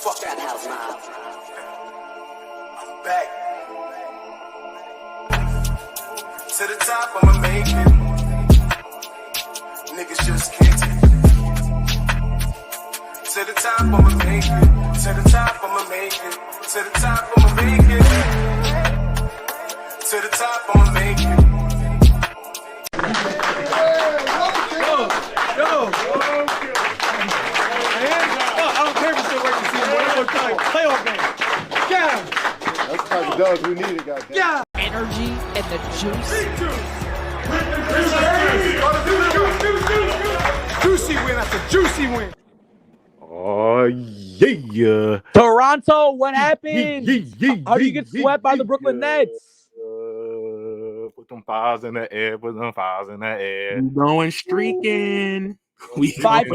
Fuck that house mob. I'm back. To the top, I'ma make it. Niggas just can't take it. To the top, I'ma make it. To the top, I'ma make it. To the top, I'ma make it. To the top, I'ma make it. Yo! I don't care if you're still working season. We're playing playoff game. Yeah! That's the type of dogs we needed, goddamn. Yeah! Energy and the juice. Juicy win after juicy win. Oh, yeah. Toronto, what happened? How do you get swept by the Brooklyn Nets? Put them files in the air. Put them files in the air. We going streaking. We Five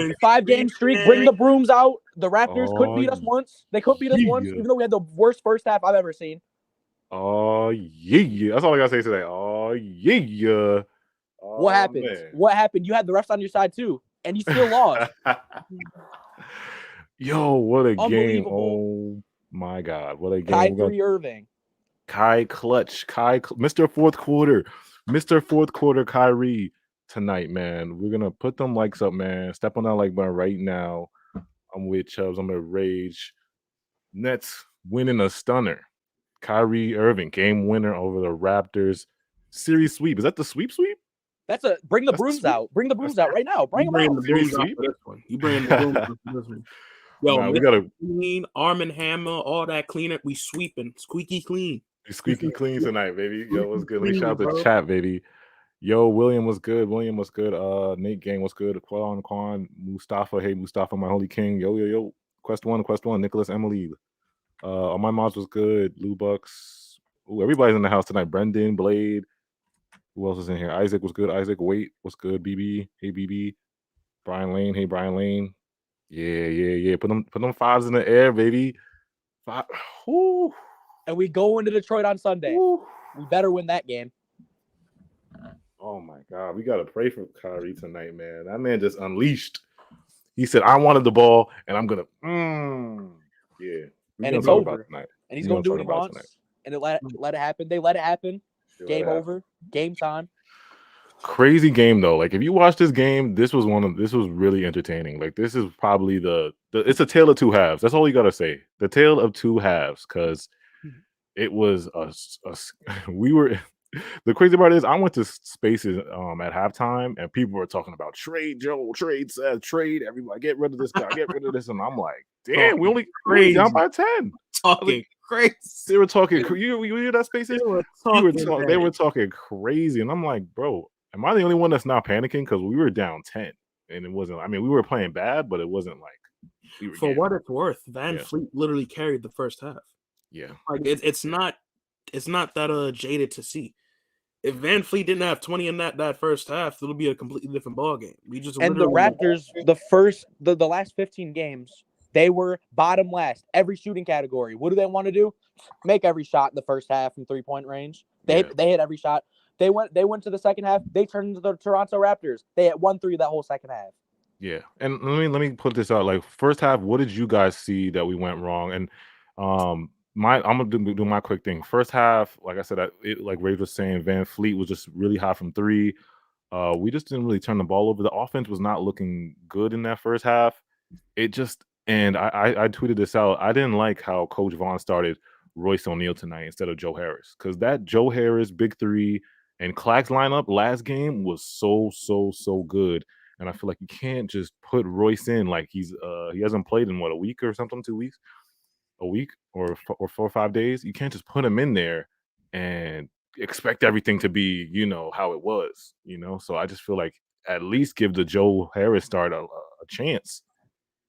game streak. Bring the brooms out. The Raptors could beat us once. They could beat us once, even though we had the worst first half I've ever seen. Oh, yeah. That's all I got to say today. Oh, yeah. Oh, What happened? man. What happened? You had the refs on your side, too, and you still lost. Yo, what a game. Unbelievable. Oh, my God. What a game. Kyrie Irving. Kai Clutch. Mr. Fourth Quarter. Mr. Fourth Quarter Kyrie tonight, man. We're going to put them likes up, man. Step on that like button right now. I'm with Chubbs. I'm going to rage. Nets winning a stunner. Kyrie Irving, game winner over the Raptors. Series sweep. Is that the sweep? That's a bring the brooms out. Bring the brooms out right now. Bring them out. the brooms out for this one. You bring the brooms out for this one. Yo, Nah, we gotta clean, Arm and Hammer, all that cleanup. We sweeping, squeaky clean. be squeaky clean tonight, baby. Yo, what's good? Let me shout out the chat, baby. Yo, William was good. Nate Gang was good. Quan, Mustafa. Hey, Mustafa, my holy king. Yo. Quest one. Nicholas Emily. All my mods was good. Lou Bucks. Ooh, everybody's in the house tonight. Brendan, Blade. Who else is in here? Isaac was good. Isaac, wait, what's good? BB. Hey, BB. Brian Lane. Hey, Brian Lane. Yeah. Put them fives in the air, baby. Five. Whoo. And we go into Detroit on Sunday. Woo. We better win that game. Oh my God, we gotta pray for Kyrie tonight, man. That man just unleashed. He said, "I wanted the ball, and I'm gonna." Yeah, And it's over. And he's gonna do what he wants. And let it happen. They let it happen. Game over. Game time. Crazy game though. Like if you watch this game, this was really entertaining. Like this is probably it's a tale of two halves. That's all you gotta say. The tale of two halves, because it was we were. The crazy part is I went to spaces at halftime and people were talking about trade Joe, trade Seth, trade everybody, get rid of this guy, get rid of this, and I'm like, damn, we only down by 10. Talking crazy. They were talking. You hear that spaces? They were talking crazy, and I'm like, bro, am I the only one that's not panicking? Because we were down 10, and it wasn't. I mean, we were playing bad, but it wasn't like we were. For what it's worth, VanVleet literally carried the first half. Yeah, like it's not that jaded to see. If VanVleet didn't have 20 in that first half, it'll be a completely different ball game. We just and the Raptors, the last 15 games, they were bottom last every shooting category. What do they want to do? Make every shot in the first half from 3-point range. They hit every shot. They went to the second half. They turned into the Toronto Raptors. They had 1-3 that whole second half. Yeah, and let me put this out. Like first half, what did you guys see that we went wrong? And I'm gonna do my quick thing. First half, like I said, like Ray was saying, VanVleet was just really hot from three. We just didn't really turn the ball over. The offense was not looking good in that first half. And I tweeted this out. I didn't like how Coach Vaughn started Royce O'Neal tonight instead of Joe Harris, because that Joe Harris big three and Clack's lineup last game was so good. And I feel like you can't just put Royce in like he hasn't played in a week or something, 2 weeks. A week or 4 or 5 days. You can't just put him in there and expect everything to be, how it was, So I just feel like at least give the Joe Harris start a chance.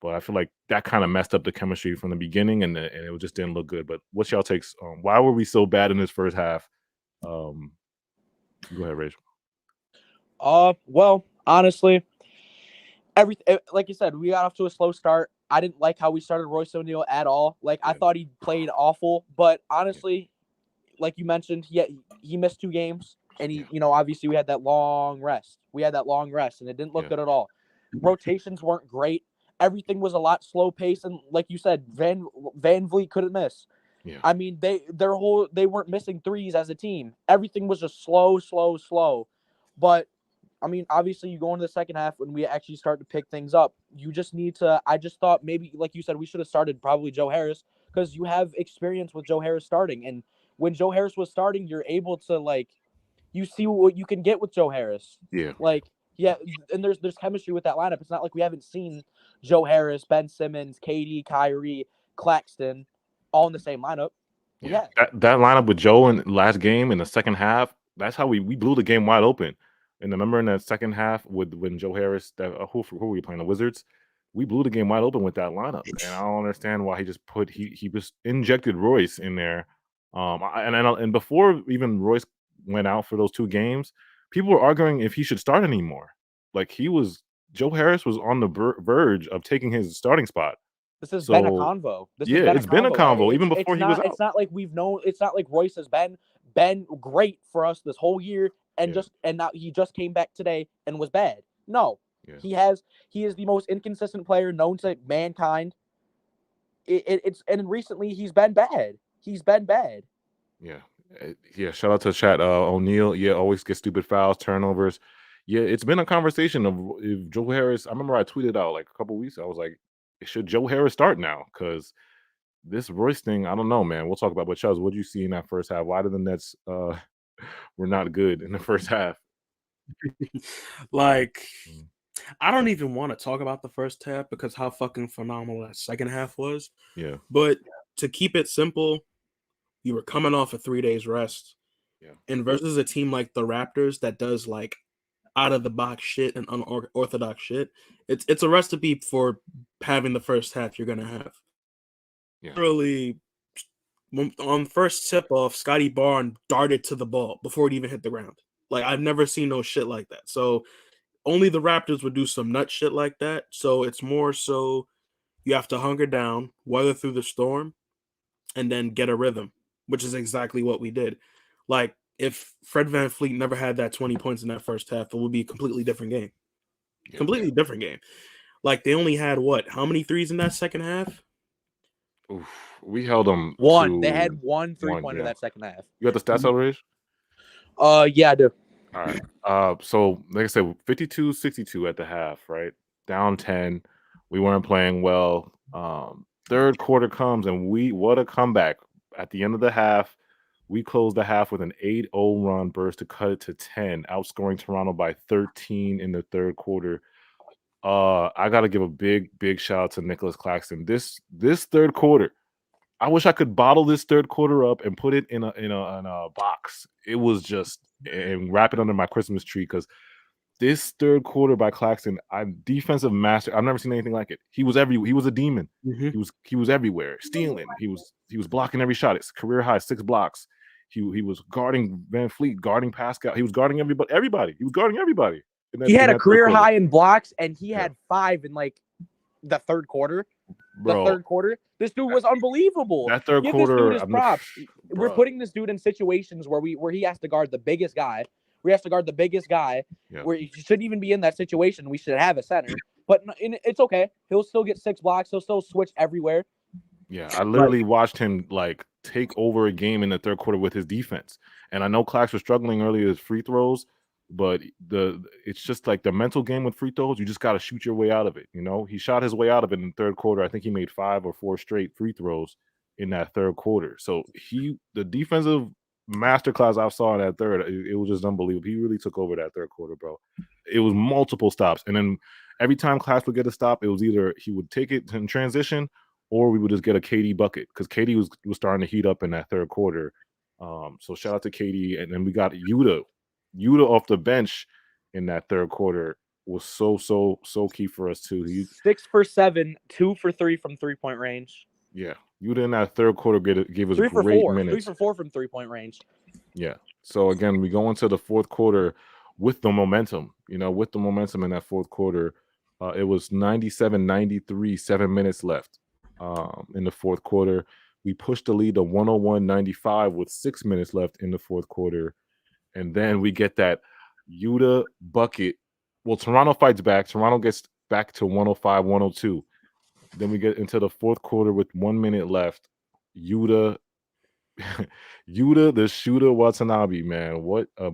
But I feel like that kind of messed up the chemistry from the beginning, and it just didn't look good. But what's y'all takes? Why were we so bad in this first half? Go ahead, Rachel. Well, honestly, like you said, we got off to a slow start. I didn't like how we started Royce O'Neal at all. I thought he played awful, but honestly, like you mentioned, he missed 2 games, and he, obviously we had that long rest. And it didn't look good at all. Rotations weren't great. everything was a lot slow pace, and like you said, VanVleet couldn't miss. Yeah. I mean, they weren't missing threes as a team. Everything was just slow. But I mean, obviously, you go into the second half when we actually start to pick things up. You just need to. I just thought maybe, like you said, we should have started probably Joe Harris because you have experience with Joe Harris starting, and when Joe Harris was starting, you're able to you see what you can get with Joe Harris. Yeah. Yeah, and there's chemistry with that lineup. It's not like we haven't seen Joe Harris, Ben Simmons, KD, Kyrie, Claxton, all in the same lineup. Yeah. That lineup with Joe in last game in the second half, that's how we blew the game wide open. And remember in that second half when Joe Harris, who were we playing? The Wizards? We blew the game wide open with that lineup. And I don't understand why he just he just injected Royce in there. And before even Royce went out for those 2 games, people were arguing if he should start anymore. Like Joe Harris was on the verge of taking his starting spot. This has been a convo. It's been a convo even before he was out. It's not like we've known. It's not like Royce has been great for us this whole year, and now he just came back today and was bad. No, he is the most inconsistent player known to mankind. And recently he's been bad. Yeah. Shout out to chat. O'Neal. Yeah, always get stupid fouls, turnovers. Yeah, it's been a conversation of if Joe Harris. I remember I tweeted out like a couple weeks ago. I was like, should Joe Harris start now? Because this Royce thing, I don't know, man. We'll talk about. But Charles, what did you see in that first half? Why did the Nets were not good in the first half? I don't even want to talk about the first half because how fucking phenomenal that second half was. Yeah. But to keep it simple, you were coming off a 3 days rest. Yeah. And versus a team like the Raptors that does like out of the box shit and unorthodox shit, it's a recipe for having the first half you're gonna have. Yeah. Literally, on first tip off, Scotty Barnes darted to the ball before it even hit the ground. Like I've never seen no shit like that. So only the Raptors would do some nut shit like that. So it's more so you have to hunker down, weather through the storm, and then get a rhythm, which is exactly what we did. Like if Fred VanVleet never had that 20 points in that first half, it would be a completely different game. Yeah. Completely different game. Like they only had how many threes in that second half? Oof, we held them one. They had 1 3-pointer that second half. You got the stats already? Yeah, I do. All right. So like I said, 52-62 at the half, right? Down 10. We weren't playing well. Third quarter comes and what a comeback. At the end of the half, we closed the half with an 8-0 run burst to cut it to 10, outscoring Toronto by 13 in the third quarter. I got to give a big shout out to Nicholas Claxton. This third quarter, I wish I could bottle this third quarter up and put it in a box. It was just and wrap it under my Christmas tree because this third quarter by Claxton, defensive master. I've never seen anything like it. He was he was a demon. Mm-hmm. He was everywhere, stealing. He was blocking every shot. It's career high 6 blocks. He was guarding VanVleet, guarding Pascal. He was guarding everybody. He was guarding everybody. He had a career high in blocks, and he had 5 in like the third quarter. Bro, the third quarter, this dude was unbelievable. That third Give quarter, this dude his props. We're putting this dude in situations where he has to guard the biggest guy. Where he shouldn't even be in that situation. We should have a center, but it's okay. He'll still get 6 blocks. He'll still switch everywhere. Yeah, I literally watched him like take over a game in the third quarter with his defense. And I know Clax was struggling earlier with free throws, but it's just like the mental game with free throws. You just got to shoot your way out of it. You know, he shot his way out of it in the third quarter. I think he made 5 or 4 straight free throws in that third quarter. So the defensive masterclass I saw in that third, it was just unbelievable. He really took over that third quarter, bro. It was multiple stops. And then every time Clax would get a stop, it was either he would take it in transition or we would just get a KD bucket because KD was starting to heat up in that third quarter. So shout out to KD. And then we got Yuta off the bench in that third quarter was so key for us too. 6 for 7, 2 for 3 from 3-point range. Yeah, Yuta in that third quarter gave us 3 for great 4. minutes. 3 for 4 from 3-point range. Yeah. So again, we go into the fourth quarter with the momentum. You know, with the momentum in that fourth quarter, it was 97-93, 7 minutes left in the fourth quarter. We pushed the lead to 101-95 with 6 minutes left in the fourth quarter. And then we get that Yuta bucket. Well, Toronto fights back. Toronto gets back to 105-102. Then we get into the fourth quarter with 1 minute left. Yuta, the shooter Watanabe, man, what a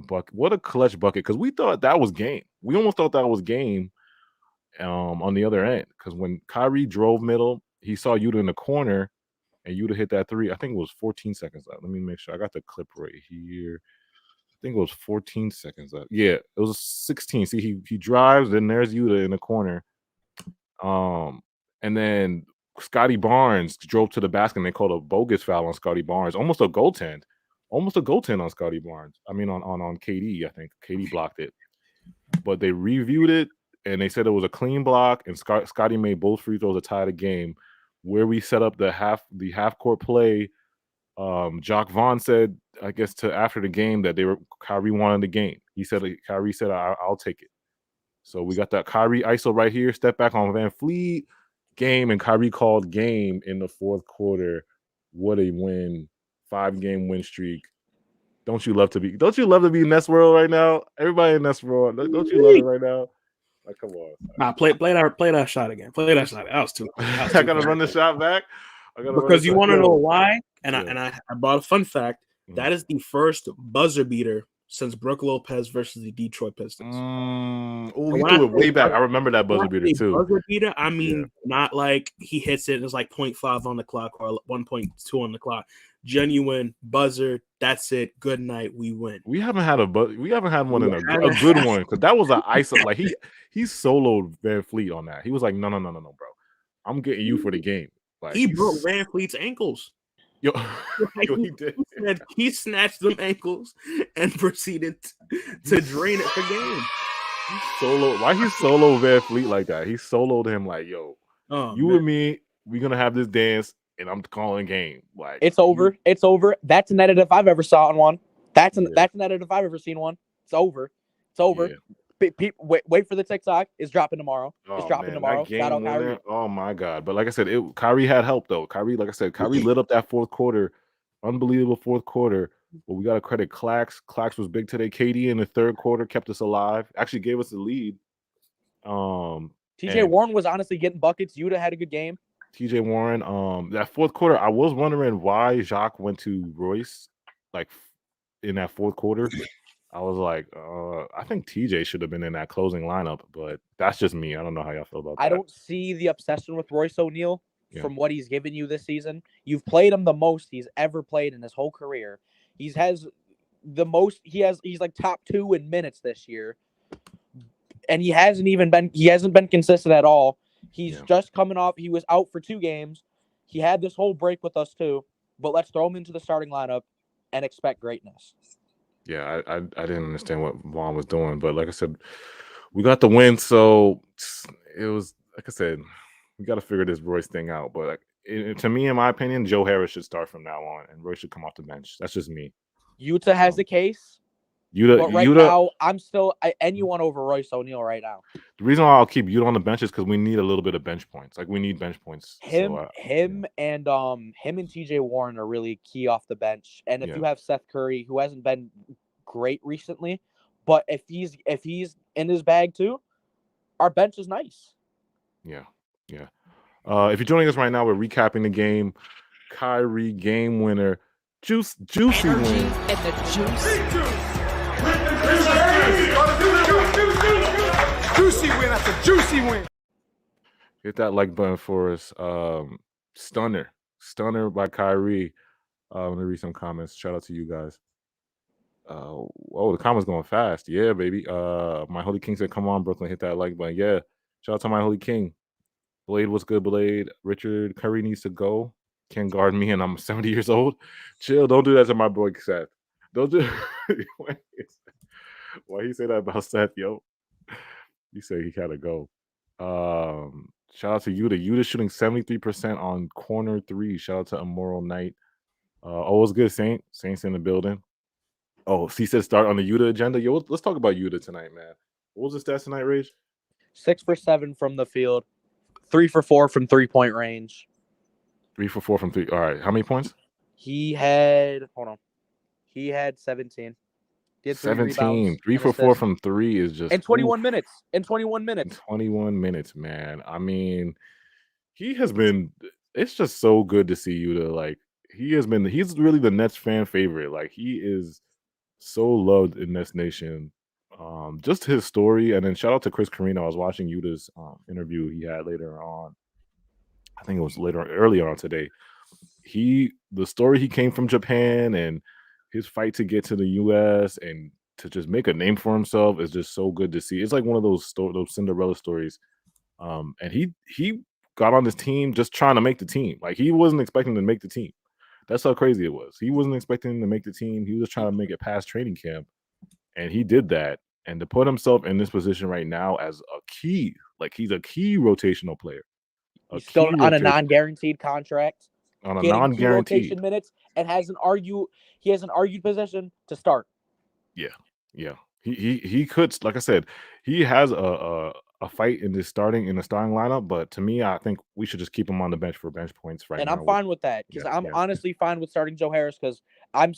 clutch bucket! Because we thought that was game. We almost thought that was game. On the other end, because when Kyrie drove middle, he saw Yuta in the corner, and Yuta hit that three. I think it was 14 seconds left. Let me make sure I got the clip right here. I think it was 14 seconds left. Yeah, it was 16. See, he drives, and there's Yuta in the corner. And then Scotty Barnes drove to the basket, and they called a bogus foul on Scotty Barnes, almost a goaltend on Scotty Barnes. I mean, on KD, I think KD blocked it, but they reviewed it. And they said it was a clean block, and Scotty made both free throws to tie the game. Where we set up the half court play, Jacques Vaughn said, I guess after the game that Kyrie wanted the game. Kyrie said, I'll take it. So we got that Kyrie ISO right here, step back on VanVleet, game, and Kyrie called game in the fourth quarter. What a win! 5-game win streak. Don't you love to be in Nest World right now? Everybody in Nest World, don't you love it right now? Like, come on. Nah, play that shot again. Play that shot. That was too. I gotta run the shot back. Because you want to know why? And I brought a fun fact. That is the first buzzer beater since Brook Lopez versus the Detroit Pistons. We threw it way back. I remember that buzzer beater too. Buzzer beater, I mean, not like he hits it and it's like 0.5 on the clock or 1.2 on the clock. Genuine buzzer. That's it. Good night. We win. We haven't had one in a good one, because that was an ISO. Like he soloed VanVleet on that. He was like, no, bro. I'm getting you for the game. Like, he broke VanVleet's ankles. Yo, he did. He snatched them ankles and proceeded to drain it for game. Why he solo VanVleet like that? He soloed him like, yo, and me, we're gonna have this dance. And I'm calling game. Like, it's over. It's over. That's an edit if I've ever saw one. That's an edit if I've ever seen one. It's over. It's over. Yeah. Wait for the TikTok. It's dropping tomorrow. Tomorrow. Shout out Kyrie. Oh my God! But like I said, Kyrie had help though. Kyrie lit up that fourth quarter. Unbelievable fourth quarter. But we got to credit Clax. Clax was big today. KD in the third quarter kept us alive. Actually gave us the lead. TJ Warren was honestly getting buckets. Yuta had a good game. TJ Warren, that fourth quarter, I was wondering why Jacques went to Royce, like in that fourth quarter. I was like, I think TJ should have been in that closing lineup, but that's just me. I don't know how y'all feel about that. I don't see the obsession with Royce O'Neal from what he's given you this season. You've played him the most he's ever played in his whole career. He's like top 2 in minutes this year, and he hasn't been consistent at all. He's just coming off. He was out for 2 games. He had this whole break with us too. But let's throw him into the starting lineup and expect greatness. Yeah, I didn't understand what Vaughn was doing, but like I said, we got the win. So it was, like I said, we got to figure this Royce thing out. But to me, in my opinion, Joe Harris should start from now on, and Royce should come off the bench. That's just me. Yuta has the case. But right now, I'm still anyone over Royce O'Neal right now. The reason why I'll keep Yuta on the bench is because we need a little bit of bench points. Like, we need bench points. Him and TJ Warren are really key off the bench. And if you have Seth Curry, who hasn't been great recently, but if he's in his bag too, our bench is nice. Yeah. If you're joining us right now, we're recapping the game. Kyrie game winner, juicy win. And the juice. Juicy win after juicy win. Hit that like button for us. Stunner by Kyrie. Let me read some comments. Shout out to you guys. The comments going fast. Yeah, baby. My Holy King said, "Come on, Brooklyn, hit that like button." Yeah. Shout out to my Holy King. Blade, what's good, Blade? Richard, Curry needs to go. Can't guard me, and I'm 70 years old. Chill. Don't do that to my boy Seth. Don't do. Why he say that about Seth, yo? He said he gotta go. Shout out to Yuta. Yuta shooting 73% on corner 3. Shout out to Immoral Knight. What's good, Saint? Saint's in the building. Oh, he said start on the Yuta agenda. Yo, let's talk about Yuta tonight, man. What was the stats tonight, Rage? 6 for 7 from the field, 3 for 4 from 3-point range. 3 for 4 from 3. All right, how many points? He had 17. He had 17. 3 for 4 from 3 is just in 21 minutes. In 21 minutes. 21 minutes, man. I mean, he has been. It's just so good to see Yuta. Like he's really the Nets fan favorite. Like he is so loved in Nets Nation. Just his story, and then shout out to Chris Carino. I was watching Yuta's interview he had later on. I think it was earlier on today. The story he came from Japan and his fight to get to the US and to just make a name for himself is just so good to see. It's like one of those Cinderella stories. And he got on this team just trying to make the team. Like he wasn't expecting to make the team. That's how crazy it was. He wasn't expecting to make the team. He was just trying to make it past training camp. And he did that. And to put himself in this position right now as a key, like he's a key rotational player. He's still on a non-guaranteed contract. On a getting non-guaranteed rotation minutes and has an argued position to start. Yeah. He could, like I said, he has a fight in the starting lineup, but to me, I think we should just keep him on the bench for bench points right now. And I'm fine with that because I'm honestly fine with starting Joe Harris because I'm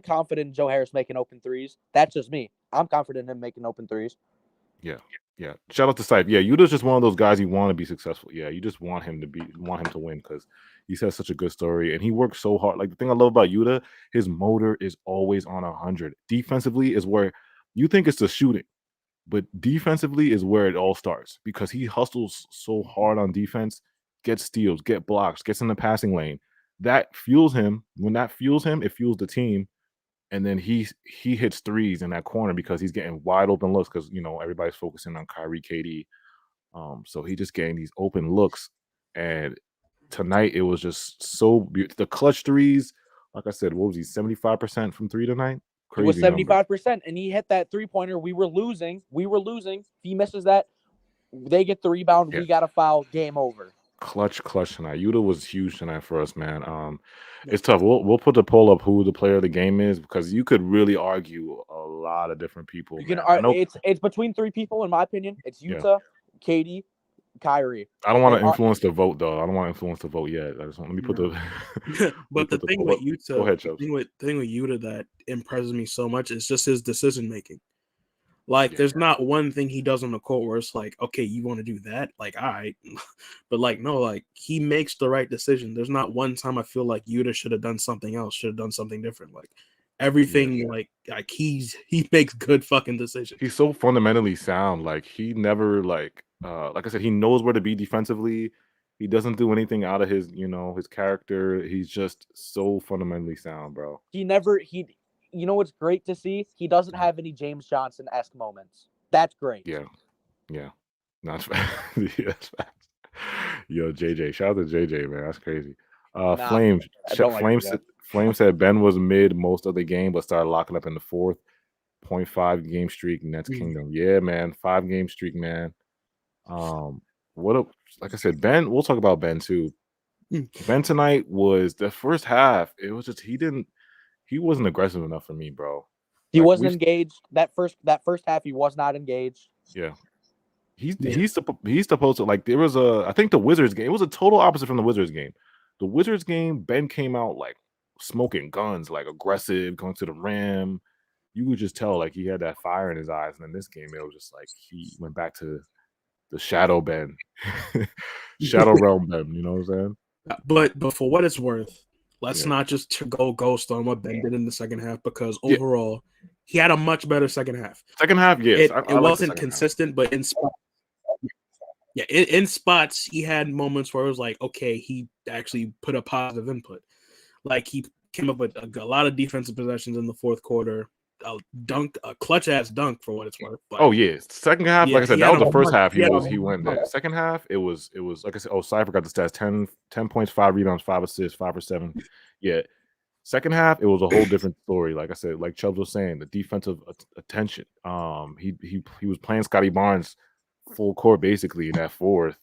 confident in Joe Harris making open threes. That's just me. I'm confident in him making open threes. Yeah. Shout out to Sipe. Yeah, Yuta's just one of those guys you want to be successful. Yeah, you just want him to win because he says such a good story and he works so hard. Like the thing I love about Yuta, his motor is always on 100. Defensively is where you think it's the shooting, but defensively is where it all starts because he hustles so hard on defense, gets steals, get blocks, gets in the passing lane. That fuels him. When that fuels him, it fuels the team. And then he hits threes in that corner because he's getting wide open looks because everybody's focusing on Kyrie, KD. So he just getting these open looks. And tonight it was just so beautiful. The clutch threes, like I said, what was he 75% from three tonight? Crazy. It was 75%, and he hit that 3-pointer. We were losing. If he misses that, they get the rebound. Yeah. We got a foul. Game over. Clutch tonight. Yuta was huge tonight for us, man. It's tough. We'll put the poll up who the player of the game is because you could really argue a lot of different people. It's between three people in my opinion. It's Yuta, KD, Kyrie. I don't want to influence the vote though. I don't want to influence the vote yet. I just want let me put the. But the thing with Yuta, go ahead, thing with Yuta that impresses me so much is just his decision making. Like, there's not one thing he does on the court where it's like, okay, you want to do that? Like, all right. But, like, no, like, he makes the right decision. There's not one time I feel like Yuta should have done something else, should have done something different. Like, everything, like he makes good fucking decisions. He's so fundamentally sound. Like, he never, like I said, he knows where to be defensively. He doesn't do anything out of his, his character. He's just so fundamentally sound, bro. You know what's great to see? He doesn't have any James Johnson-esque moments. That's great. Yeah. Not yes. Yo, JJ. Shout out to JJ, man. That's crazy. Flame said Ben was mid most of the game, but started locking up in the fourth. 0.5 game streak, Nets Kingdom. Yeah, man. 5-game streak, man. Like I said, Ben, we'll talk about Ben too. Ben tonight was the first half. It was just he wasn't aggressive enough for me, bro. He wasn't engaged. That first half, he was not engaged. Yeah. He's supposed to, like, there was I think the Wizards game, it was a total opposite from the Wizards game. The Wizards game, Ben came out like smoking guns, like aggressive, going to the rim. You could just tell like he had that fire in his eyes. And in this game, it was just like he went back to the shadow Ben. Shadow realm Ben, you know what I'm saying? But for what it's worth, let's not just go ghost on what Ben did in the second half because overall, he had a much better second half. Second half, yes. It wasn't consistent, but in spots. Yeah, in spots, he had moments where it was like, okay, he actually put a positive input. Like, he came up with a lot of defensive possessions in the fourth quarter. A clutch-ass dunk for what it's worth. But, second half, like I said, that was the first half. He went there. Second half, it was like I said. Cypher got the stats: 10 points, 5 rebounds, 5 assists, 5 for 7. Yeah. Second half, it was a whole different story. Like I said, like Chubbs was saying, the defensive attention. He was playing Scotty Barnes full court basically in that fourth.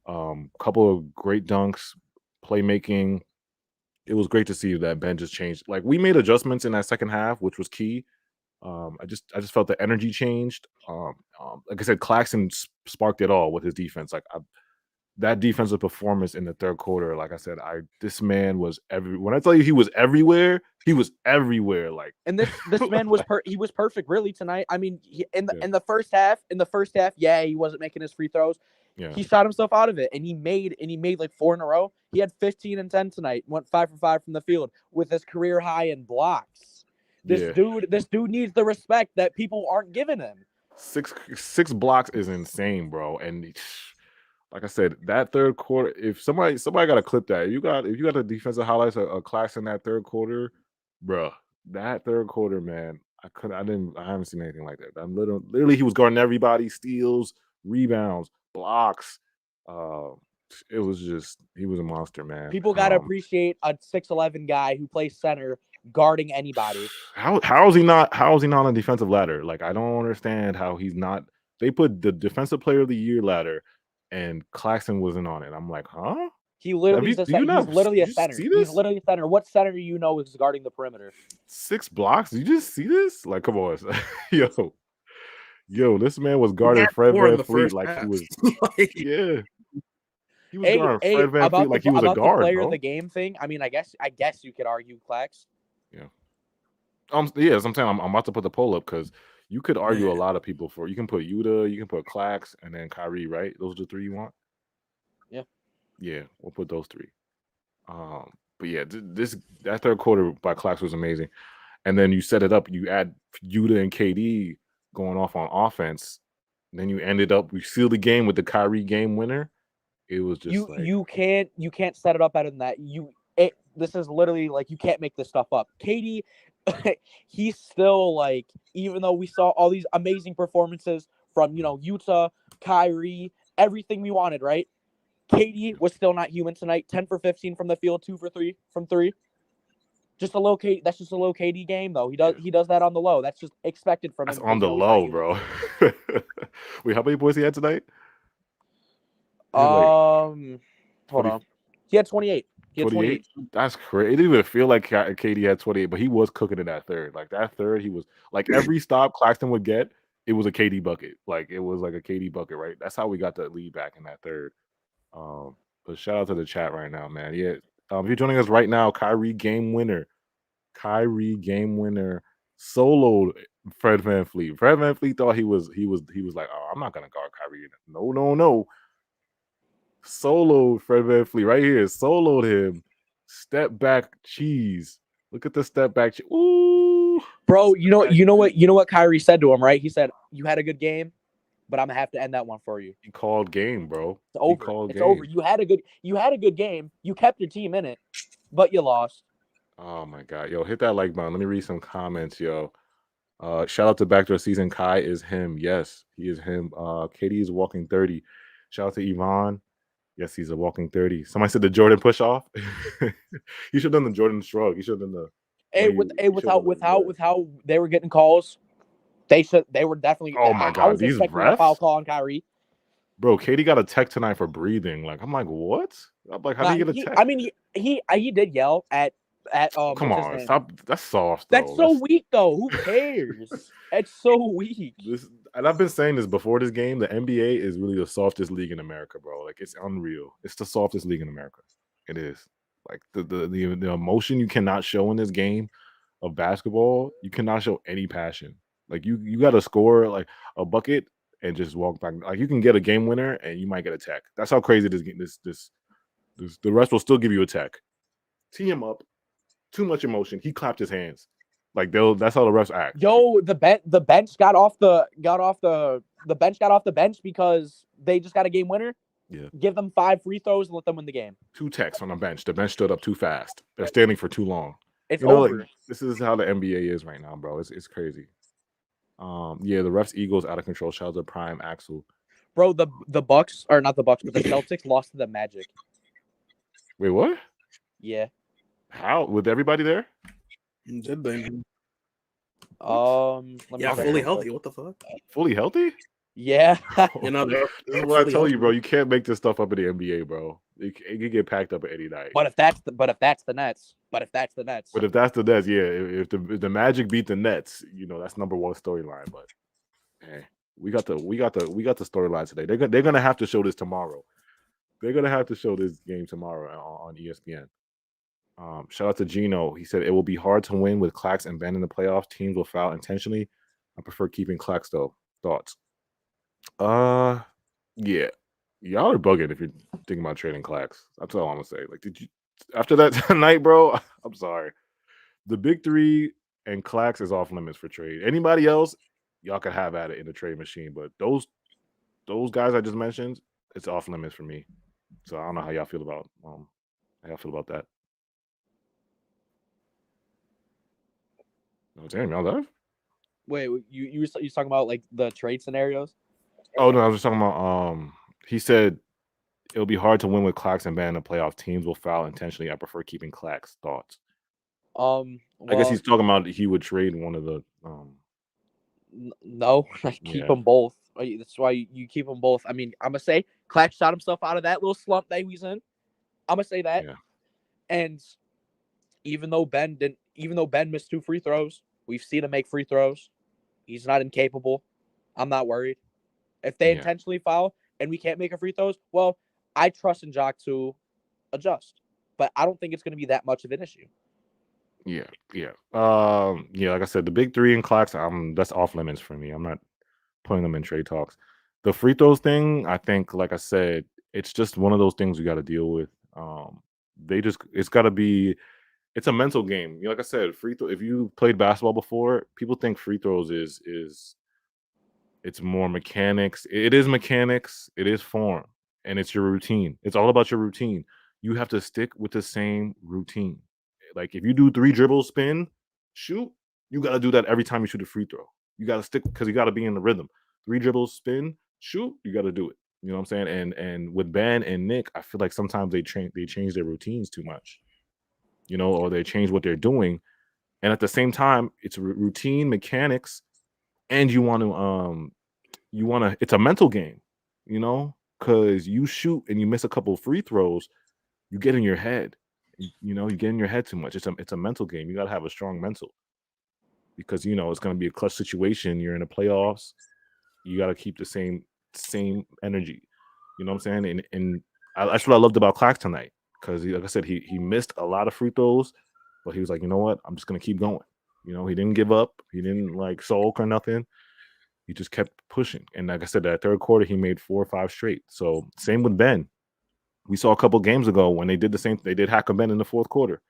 Couple of great dunks, playmaking. It was great to see that Ben just changed. Like, we made adjustments in that second half, which was key. I just felt the energy changed. Like I said, Claxton sparked it all with his defense. Like that defensive performance in the third quarter, like I said, this man was when I tell you he was everywhere, he was everywhere. Like, and this man was he was perfect really tonight. I mean, in the first half, he wasn't making his free throws. Yeah. He shot himself out of it, and he made like 4 in a row. He had 15 and 10 tonight. Went 5 for 5 from the field with his career high in blocks. This dude needs the respect that people aren't giving him. Six blocks is insane, bro. And like I said, that third quarter, if somebody got to clip that, if you got the defensive highlights of Clax in that third quarter, bro, that third quarter, man, I haven't seen anything like that. I'm literally he was guarding everybody, steals, rebounds, blocks. It was just he was a monster, man. People gotta appreciate a 6'11" guy who plays center guarding anybody. How is he not on a defensive ladder? Like, I don't understand how he's not. They put the defensive player of the year ladder, and Claxton wasn't on it. I'm like, huh? He literally he's literally a center. He's literally a center. What center do you know is guarding the perimeter? 6 blocks? Did you just see this? Like, come on, yo, this man was guarding Fred VanVleet like he was. Yeah. He was guarding Fred VanVleet like he was a guard, the player bro. of the game thing. I mean, I guess you could argue Clax. Yeah. As I'm saying, I'm about to put the poll up because you could argue a lot of people for. You can put Yuta, you can put Clax, and then Kyrie, right? Those are the 3 you want. Yeah. Yeah, we'll put those 3. But yeah, that third quarter by Clax was amazing, and then you set it up. You add Yuta and KD going off on offense, and then you seal the game with the Kyrie game winner. It was just you can't set it up better than that. This is literally like you can't make this stuff up. KD, he's still like, even though we saw all these amazing performances from Utah, Kyrie, everything we wanted, right? KD was still not human tonight. 10 for 15 from the field, 2 for 3 from 3. Just a low KD. That's just a low KD game, though. He does that on the low. That's just expected from him. That's on the low, bro. Wait, how many points he had tonight? Hold on. He had 28. 28. That's crazy. It didn't even feel like KD had 28, but he was cooking in that third. Like that third, he was like every stop Claxton would get, it was a KD bucket. Like it was like a KD bucket, right? That's how we got the lead back in that third. But shout out to the chat right now, man. Yeah. If you're joining us right now, Kyrie game winner soloed Fred VanVleet. Fred VanVleet thought he was like, oh, I'm not gonna guard Kyrie. No. Soloed Fred VanVleet right here. Soloed him. Step back cheese. Look at the step back. Ooh, bro. You know what Kyrie said to him, right? He said, "You had a good game, but I'm gonna have to end that one for you." He called game, bro. It's over. It's over. You had a good game. You kept your team in it, but you lost. Oh my god, yo, hit that like button. Let me read some comments, yo. Shout out to Backdoor Season. Kai is him. Yes, he is him. Katie is walking 30. Shout out to Yvonne. Yes, he's a walking 30. Somebody said the Jordan push off. He should have done the Jordan shrug. He should have done the. With how they were getting calls, they were definitely. Oh my god, these refs. A foul call on Kyrie. Bro, Katie got a tech tonight for breathing. Like, I'm like, what? I'm like, how do you get a tech? I mean, he did yell at. Come on, stop. That's soft. That's so weak, though. Who cares? It's so weak. And I've been saying this before this game. The NBA is really the softest league in America, bro. Like, it's unreal. It's the softest league in America. It is. Like the emotion you cannot show in this game of basketball, you cannot show any passion. Like you got to score like a bucket and just walk back. Like you can get a game winner and you might get a tech. That's how crazy this the rest will still give you a tech. Tee him up. Too much emotion. He clapped his hands. Like that's how the refs act. Yo, the bench got off the bench because they just got a game winner. Yeah. Give them 5 free throws and let them win the game. 2 techs on the bench. The bench stood up too fast. They're standing for too long. It's over. Like, this is how the NBA is right now, bro. It's crazy. Yeah, the refs' ego's out of control. Shout out to Prime Axel. Bro, the Bucks are not the Bucks, but the Celtics lost to the Magic. Wait, what? Yeah. How? With everybody there? Did they? Fully healthy. What the fuck? Fully healthy? Yeah. This is what I tell you, bro. You can't make this stuff up in the NBA, bro. It can get packed up at any night. But if that's the Nets. But if that's the Nets, yeah. If the Magic beat the Nets, that's number 1 storyline. But hey, we got the storyline today. They're gonna have to show this tomorrow. They're gonna have to show this game tomorrow on ESPN. Shout out to Gino. He said it will be hard to win with Clax and Ben in the playoffs. Teams will foul intentionally. I prefer keeping Clax though. Thoughts? Yeah. Y'all are bugging if you're thinking about trading Clax. That's all I'm gonna say. Like, did you after that tonight, bro? I'm sorry. The big three and Clax is off limits for trade. Anybody else, y'all could have at it in the trade machine, but those guys I just mentioned, it's off limits for me. So I don't know how y'all feel about that. Oh, damn, y'all left? Wait, you talking about like the trade scenarios? Oh no, I was just talking about he said it'll be hard to win with Clax and Ban in the playoff. Teams will foul intentionally. I prefer keeping Clax. Thoughts? I guess he's talking about he would trade one of the no, keep them both. That's why you keep them both. I mean, I'm gonna say Clax shot himself out of that little slump that he was in. I'm gonna say that. Yeah. And even though Ben missed 2 free throws, we've seen him make free throws. He's not incapable. I'm not worried. If they intentionally foul and we can't make a free throws, well, I trust in Jock to adjust. But I don't think it's going to be that much of an issue. Yeah. Like I said, the big three in Clax, that's off limits for me. I'm not putting them in trade talks. The free throws thing, I think, like I said, it's just one of those things we got to deal with. It's got to be. It's a mental game. Like I said, free throw. If you played basketball before, people think free throws is it's more mechanics. It is mechanics. It is form, and it's your routine. It's all about your routine. You have to stick with the same routine. Like if you do 3 dribbles, spin, shoot, you got to do that every time you shoot a free throw. You got to stick because you got to be in the rhythm. 3 dribbles, spin, shoot, you got to do it. You know what I'm saying? And with Ben and Nick, I feel like sometimes they change their routines too much. Or they change what they're doing. And at the same time, it's routine mechanics, and you want to it's a mental game, because you shoot and you miss a couple of free throws, you get in your head. You get in your head too much. It's a mental game. You got to have a strong mental because it's going to be a clutch situation. You're in the playoffs. You got to keep the same energy. You know what I'm saying? And that's what I loved about Clax tonight. Because, like I said, he missed a lot of free throws, but he was like, you know what? I'm just going to keep going. He didn't give up. He didn't, sulk or nothing. He just kept pushing. And like I said, that third quarter, he made 4 or 5 straight. So, same with Ben. We saw a couple games ago when they did the same. They did Hack Ben in the fourth quarter.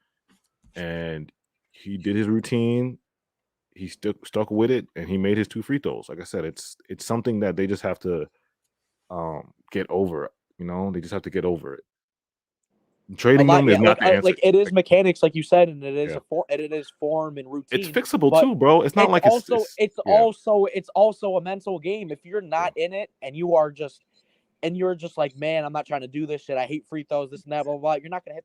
And he did his routine. He stuck with it, and he made his 2 free throws. Like I said, it's something that they just have to get over. They just have to get over it. Trading them is not the answer. It is mechanics, like you said, and it is form and routine. It's fixable too, bro. It's not it's also a mental game. If you're not in it and you're just like, man, I'm not trying to do this shit. I hate free throws, this and that, blah, blah, blah. You're not gonna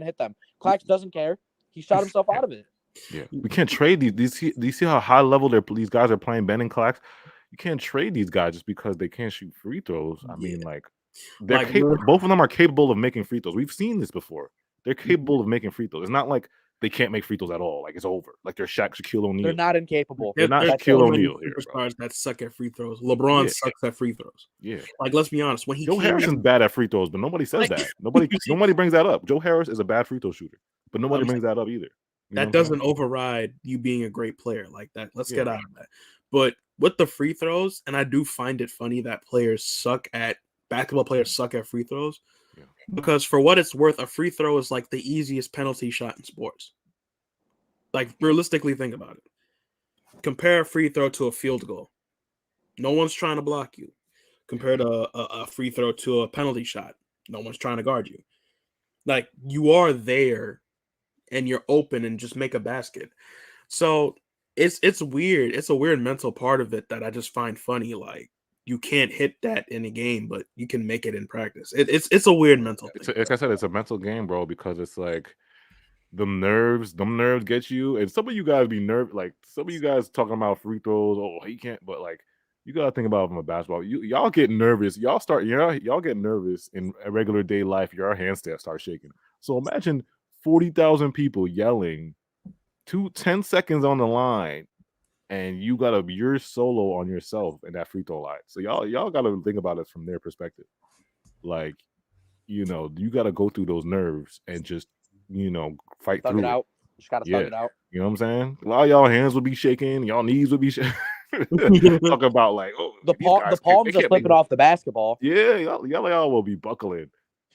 hit them. Clax doesn't care. He shot himself out of it. Yeah, we can't trade these. Do you see how high level these guys are playing? Ben and Clax. You can't trade these guys just because they can't shoot free throws. I mean, they're both of them are capable of making free throws. We've seen this before. They're capable of making free throws. It's not like they can't make free throws at all. Like it's over. Like they're Shaquille O'Neal. They're not incapable. They're not Shaquille O'Neal here. Superstars that suck at free throws. LeBron sucks at free throws. Yeah. Let's be honest. When Joe Harrison's bad at free throws, but nobody says that. Nobody brings that up. Joe Harris is a bad free throw shooter, but nobody brings that up either. That doesn't override you being a great player like that. Let's get out of that. But with the free throws, and I do find it funny that basketball players suck at free throws, because for what it's worth, a free throw is like the easiest penalty shot in sports. Realistically, think about it. Compare a free throw to a field goal. No one's trying to block you. Compare a free throw to a penalty shot. No one's trying to guard you. You are there and you're open and just make a basket. So it's weird. It's a weird mental part of it that I just find funny. You can't hit that in a game, but you can make it in practice. It's a weird mental thing. Like I said, it's a mental game, bro, because it's like them nerves get you. And some of you guys be nervous. Some of you guys talking about free throws. Oh, he can't. But you gotta think about it from a basketball. Y'all get nervous. Y'all get nervous in a regular day life. Your hands start shaking. So imagine 40,000 people yelling, 10 seconds on the line, and you're solo on yourself in that free throw line. So y'all gotta think about it from their perspective. You gotta go through those nerves and just fight through it. Out. Just gotta thug it out. You know what I'm saying? A lot of y'all hands would be shaking, y'all knees would be shaking. Talk about like, oh, The these guys palms are slipping off the basketball. Yeah, y'all will be buckling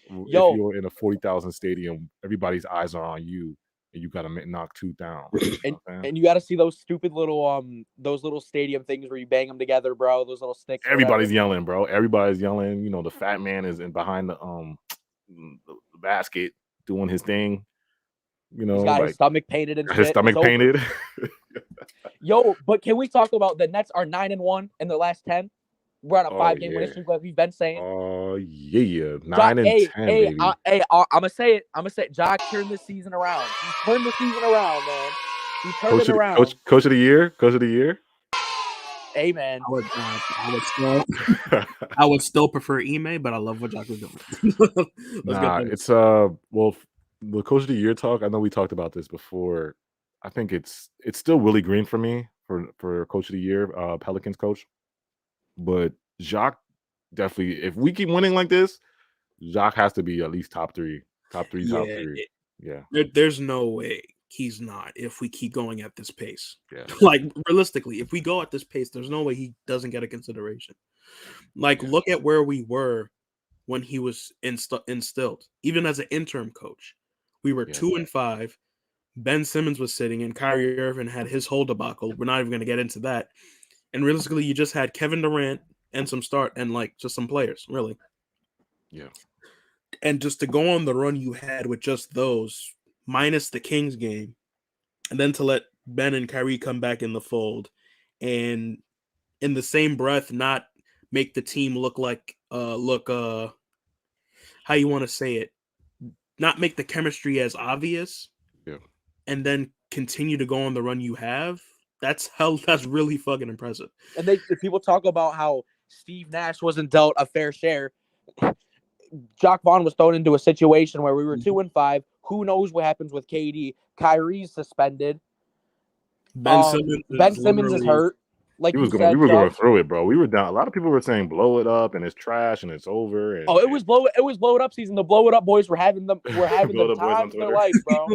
if Yo. you're in a 40,000 stadium. Everybody's eyes are on you, and you got to knock two down. And you got to see those stupid little stadium things where you bang them together, bro. Those little sticks. Everybody's yelling, bro. Everybody's yelling. You know, the fat man is in behind the basket doing his thing. You know, he's got like his stomach painted and shit. his stomach painted. Yo, but can we talk about the Nets are 9-1 in their last 10? We're on a 5-game winning streak, like we've been saying. Oh yeah, 9 and 10, baby. I'm gonna say it. Jock turned the season around. He turned the season around, man. He turned it around. Coach of the year. Hey, man. I would still prefer Ime, but I love what Jock was doing. It's well, the coach of the year talk. I know we talked about this before. I think it's still Willie Green for me for coach of the year, Pelicans coach. But Jacques definitely, if we keep winning like this, Jacques has to be at least top three. Yeah. There's no way he's not if we keep going at this pace. Yeah. Like realistically, if we go at this pace, there's no way he doesn't get a consideration. Like look at where we were when he was instilled. Even as an interim coach, we were 2-5. Ben Simmons was sitting, and Kyrie Irving had his whole debacle. We're not even going to get into that. And realistically, you just had Kevin Durant and just some players, really. Yeah. And just to go on the run you had with just those, minus the Kings game, and then to let Ben and Kyrie come back in the fold, and in the same breath, not make the team look how you want to say it, not make the chemistry as obvious. Yeah. And then continue to go on the run you have. That's really fucking impressive. And people talk about how Steve Nash wasn't dealt a fair share. Jacques Vaughn was thrown into a situation where we were 2-5. Who knows what happens with KD? Kyrie's suspended. Ben Simmons is hurt. Like we were going through it, bro. We were down. A lot of people were saying blow it up and it's trash and it's over. And, it was blow it up season. The blow it up boys were having the time of their life, bro.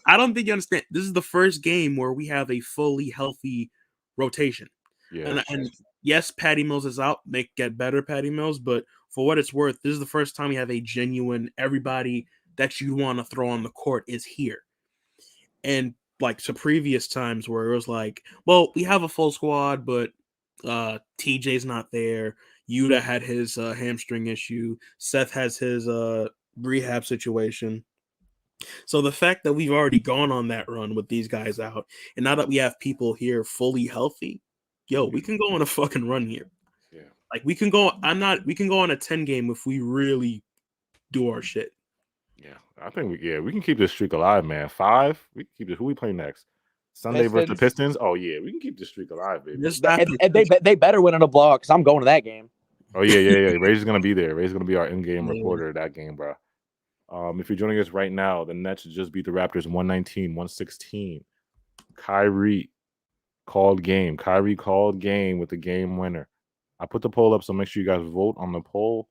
I don't think you understand. This is the first game where we have a fully healthy rotation. Yeah. And yes, Patty Mills is out. Get better, Patty Mills. But for what it's worth, this is the first time we have a genuine everybody that you want to throw on the court is here. And like to previous times where it was like, well, we have a full squad, but TJ's not there. Yuta had his hamstring issue. Seth has his rehab situation. So the fact that we've already gone on that run with these guys out, and now that we have people here fully healthy, we can go on a fucking run here. Yeah. Like we can go we can go on a 10 game if we really do our shit. Yeah, I think we can keep this streak alive, man. 5. We can keep it. Who we play next? Sunday versus the Pistons. Oh yeah, we can keep this streak alive, baby. And they better win in a blowout because I'm going to that game. Oh yeah. Ray's gonna be there. Ray's gonna be our in-game reporter that game, bro. If you're joining us right now, the Nets just beat the Raptors 119-116. Kyrie called game with the game winner. I put the poll up, so make sure you guys vote on the poll.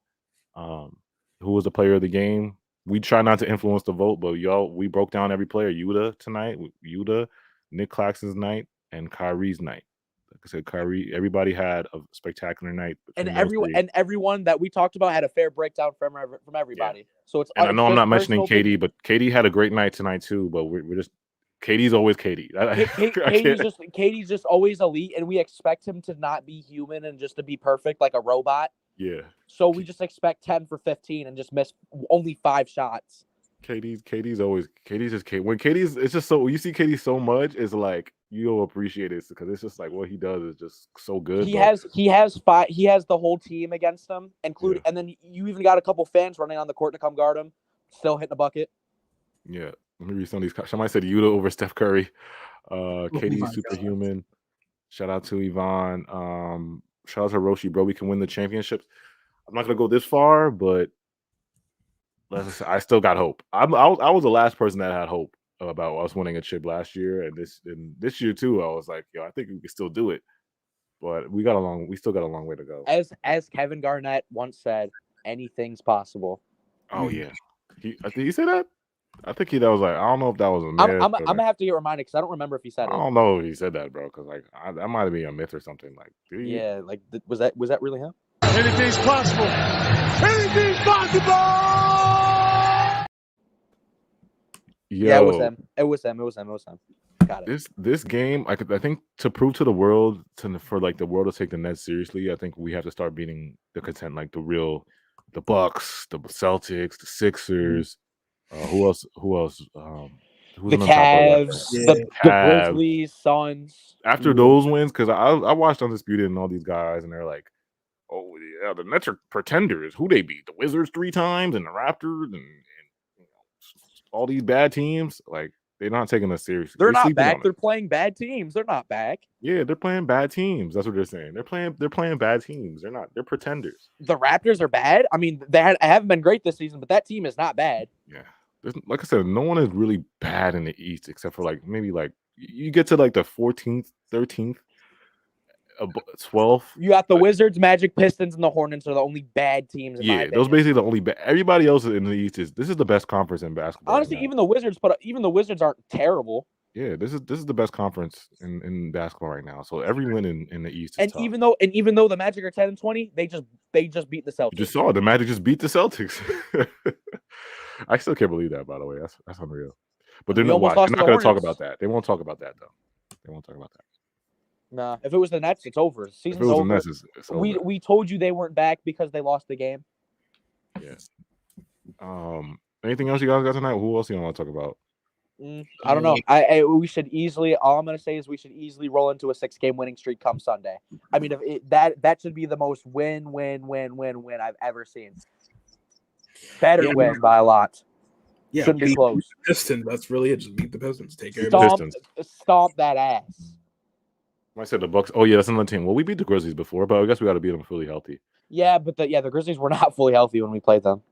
Who was the player of the game? We try not to influence the vote, but we broke down every player. Yuta, Nick Claxton's night, and Kyrie's night. Like I said, Kyrie, everybody had a spectacular night. And everyone that we talked about had a fair breakdown from everybody. Yeah. So it's. And I know I'm not mentioning KD, but KD had a great night tonight too. But we're just KD's always KD. KD's just always elite, and we expect him to not be human and just to be perfect like a robot. Yeah. So we just expect 10 for 15 and just miss only 5 shots. KD's just KD. When KD's, it's just so, when you see KD so much, it's like you'll appreciate it because it's just like what he does is just so good. He has the whole team against him, including, and then you even got a couple fans running on the court to come guard him, still hitting a bucket. Yeah. Let me read some of these. Somebody said Yuta over Steph Curry. KD's superhuman. Shout out to Yvonne. Shout out to Roshi, bro. We can win the championships. I'm not gonna go this far, but I still got hope. I was the last person that had hope about us winning a chip last year, and this year too. I was like, I think we can still do it. But we still got a long way to go. As Kevin Garnett once said, anything's possible. Oh yeah, did he say that? I think that was like, I don't know if that was a myth. I'm gonna have to get reminded because I don't remember if he said I it. don't know if he said that, bro, because like that might have been a myth or something. Like, Yeah, like was that really him? Anything's possible. Anything's possible. Yeah, it was him. It was him. Got it. This game, I think to prove to the world, for like the world to take the Nets seriously, I think we have to start beating the like the Bucks, the Celtics, the Sixers. Who else? Who's The on top of that? Cavs, the Grizzlies, Suns. After those wins, because I watched Undisputed and all these guys, and they're like, oh yeah, the Nets are pretenders. Who they beat? The Wizards 3 times, and the Raptors, and all these bad teams. Like, they're not taking us seriously. They're not back. They're playing bad teams. They're not back. Yeah, they're playing bad teams. That's what they're saying. They're playing bad teams. They're not. They're pretenders. The Raptors are bad. I mean, haven't been great this season, but that team is not bad. Yeah. Like I said, no one is really bad in the East except for like maybe like you get to like the 14th, 13th, 12th. You got the Wizards, Magic, Pistons, and the Hornets are the only bad teams. Yeah, those basically the only bad. Everybody else in the East this is the best conference in basketball. Honestly, right even the Wizards aren't terrible. Yeah, this is the best conference in basketball right now. So every win in the East is tough. Even though the Magic are 10-20, they just beat the Celtics. You just saw the Magic just beat the Celtics. I still can't believe that, by the way. That's unreal. But they're not going to talk about that. They won't talk about that, though. They won't talk about that. Nah, if it was the Nets, it's over. Season's over. The Nets, it's over. We told you they weren't back because they lost the game. Yes. Anything else you guys got tonight? Who else you want to talk about? I don't know. We should easily. All I'm going to say is we should easily roll into a 6-game winning streak come Sunday. I mean, that should be the most win I've ever seen. Better win by a lot. Yeah, shouldn't be close. Pistons. That's really it. Just beat the Pistons. Take care of the Pistons. Stomp that ass. I said the Bucks. Oh yeah, that's another team. Well, we beat the Grizzlies before, but I guess we got to beat them fully healthy. Yeah, but the Grizzlies were not fully healthy when we played them.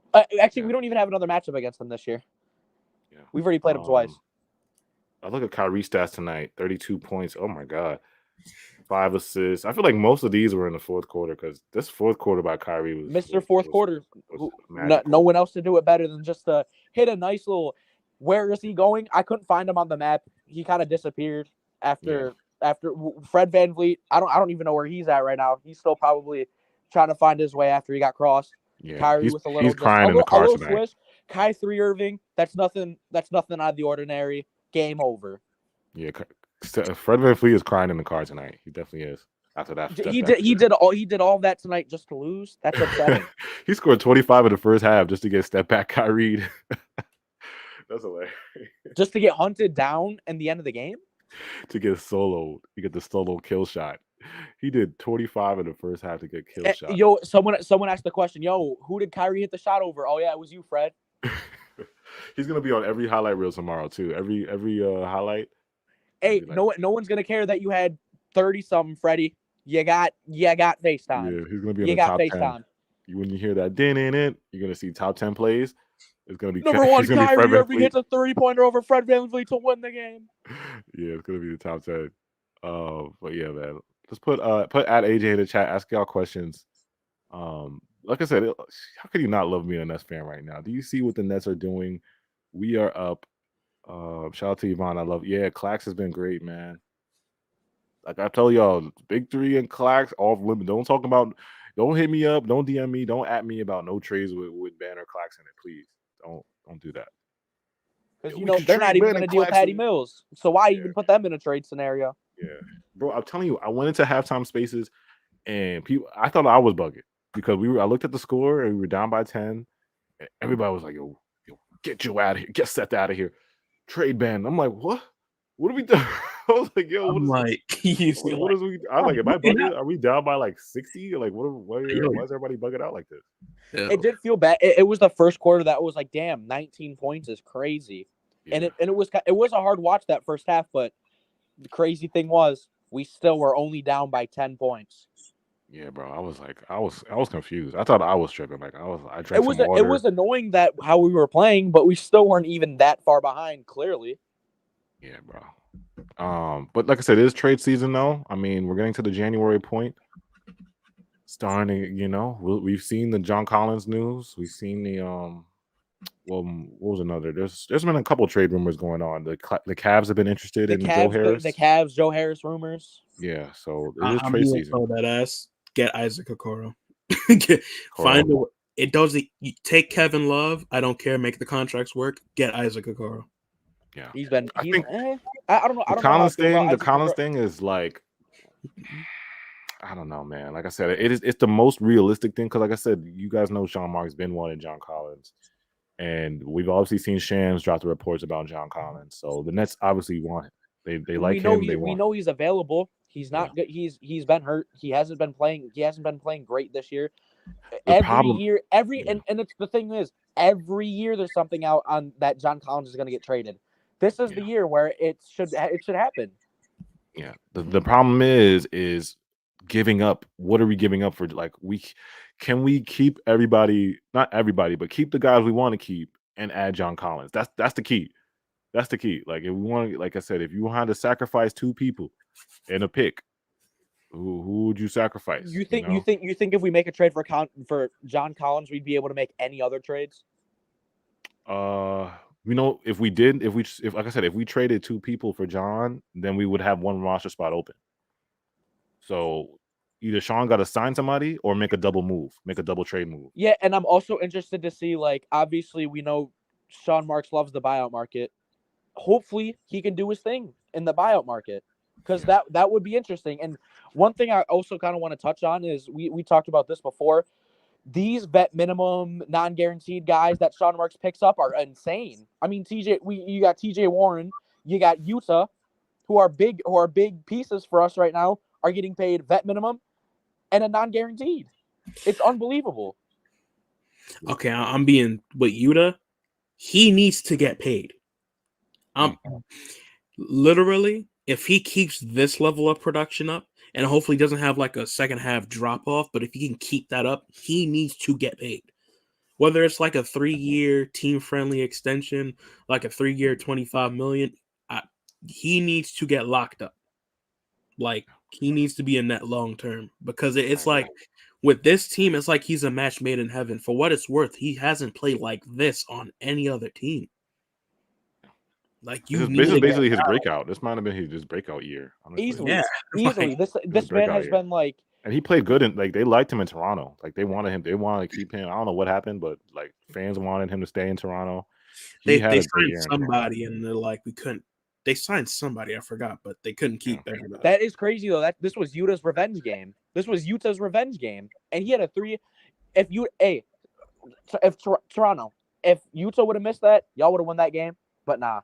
Actually, we don't even have another matchup against them this year. Yeah, we've already played them twice. I look at Kyrie stats tonight. 32 points. Oh my god. 5 assists. I feel like most of these were in the fourth quarter because this fourth quarter by Kyrie was Mr. Fourth Quarter. No one else to do it better than just to hit a nice little. Where is he going? I couldn't find him on the map. He kind of disappeared after Fred VanVleet. I don't even know where he's at right now. He's still probably trying to find his way after he got crossed. Yeah, Kyrie with a little. He's crying in the car tonight. Swish. Kyrie Irving. That's nothing out of the ordinary. Game over. Yeah. Fred VanVleet is crying in the car tonight. He definitely is. After that, he did all of that tonight just to lose. That's upsetting. He scored 25 in the first half just to get step back Kyrie. That's hilarious. Just to get hunted down in the end of the game. To get soloed, you get the solo kill shot. He did 25 in the first half to get kill shot. Yo, someone asked the question. Yo, who did Kyrie hit the shot over? Oh yeah, it was you, Fred. He's gonna be on every highlight reel tomorrow too. Every highlight. Hey, like, no one's gonna care that you had 30-something, Freddie. You got FaceTime. Yeah, he's gonna be in the top 10. When you hear that din in it, you're gonna see top 10 plays. It's gonna be number one. Kyrie Irving hits a 3-pointer over Fred VanVleet to win the game. Yeah, it's gonna be the top 10. But yeah, man. Let's put at AJ in the chat. Ask y'all questions. Like I said, how could you not love me a Nets fan right now? Do you see what the Nets are doing? We are up. Shout out to Yvonne. I love. Yeah, Clax has been great, man. Like I tell y'all, Big 3 and Clax off limit. Don't hit me up. Don't DM me. Don't at me about no trades with Banner Clax in it, please. Don't do that. Because they're not even going to deal Patty Mills. So why even put them in a trade scenario? Yeah, bro. I'm telling you, I went into halftime spaces, and I thought I was bugging because I looked at the score and we were down by 10. And everybody was like, "Yo, get you out of here. Get Seth out of here. Trade ban." I'm like, "What? What are we doing?" I was like, "Yo, what is we?" I'm like, "Am I bugging? Are we down by like 60? Like, why is everybody bugging out like this?" Yeah. It did feel bad. It was the first quarter that was like, "Damn, 19 points is crazy," and it was a hard watch that first half. But the crazy thing was, we still were only down by 10 points. Yeah, bro. I was confused. I thought I was tripping. Like I drank some water. It was annoying that how we were playing, but we still weren't even that far behind. Clearly. Yeah, bro. But like I said, it is trade season though. I mean, we're getting to the January point. Starting, we've seen the John Collins news. We've seen Well, what was another? There's been a couple trade rumors going on. The Cavs have been interested The in Joe Cavs, Harris. the Cavs, Joe Harris rumors. Yeah, so it is I'm trade being season. told that ass. Get Isaac Okoro. Find it does. You take Kevin Love. I don't care. Make the contracts work. Get Isaac Okoro. Yeah, I think I don't know. The I don't know how I feel about Isaac Collins Okoro. thing is like, I don't know, man. Like I said, it's the most realistic thing because, like I said, you guys know Sean Marks been wanting John Collins, and we've obviously seen Shams drop the reports about John Collins. So the Nets obviously want him. They like him. We know he's available. He's not good. He's been hurt. He hasn't been playing great this year. And it's the thing is, every year there's something out on that John Collins is going to get traded. This is the year where it should happen. Yeah. The problem is giving up. What are we giving up for? Like, can we keep everybody? Not everybody, but keep the guys we want to keep and add John Collins. That's the key. That's the key. Like, if we want, like I said, if you had to sacrifice two people in a pick, who would you sacrifice? You think if we make a trade for John Collins, we'd be able to make any other trades? If like I said, if we traded two people for John, then we would have one roster spot open. So either Sean got to sign somebody or make a double trade move. Yeah, and I'm also interested to see, like, obviously we know Sean Marks loves the buyout market. Hopefully he can do his thing in the buyout market, because that would be interesting. And one thing I also kind of want to touch on is we talked about this before. These vet minimum non-guaranteed guys that Sean Marks picks up are insane. I mean, you got TJ Warren, you got Utah, who are big pieces for us right now, are getting paid vet minimum and a non-guaranteed. It's unbelievable. Okay, I'm being with Utah. He needs to get paid. Literally, if he keeps this level of production up, and hopefully doesn't have like a second half drop off, but if he can keep that up, he needs to get paid. Whether it's like a 3-year team friendly extension, like a 3-year $25 million, he needs to get locked up. Like, he needs to be in that long term, because it's like with this team, it's like he's a match made in heaven. For what it's worth, he hasn't played like this on any other team. Like, this is basically his breakout. This might have been his breakout year. Honestly. Easily. This man has been like, and he played good, and like they liked him in Toronto. Like they wanted to keep him. I don't know what happened, but like fans wanted him to stay in Toronto. They signed somebody, and they're like, we couldn't. They signed somebody, I forgot, but they couldn't keep everybody. That is crazy though. This was Utah's revenge game. And he had a 3. If Toronto, if Utah would have missed that, y'all would have won that game. But nah,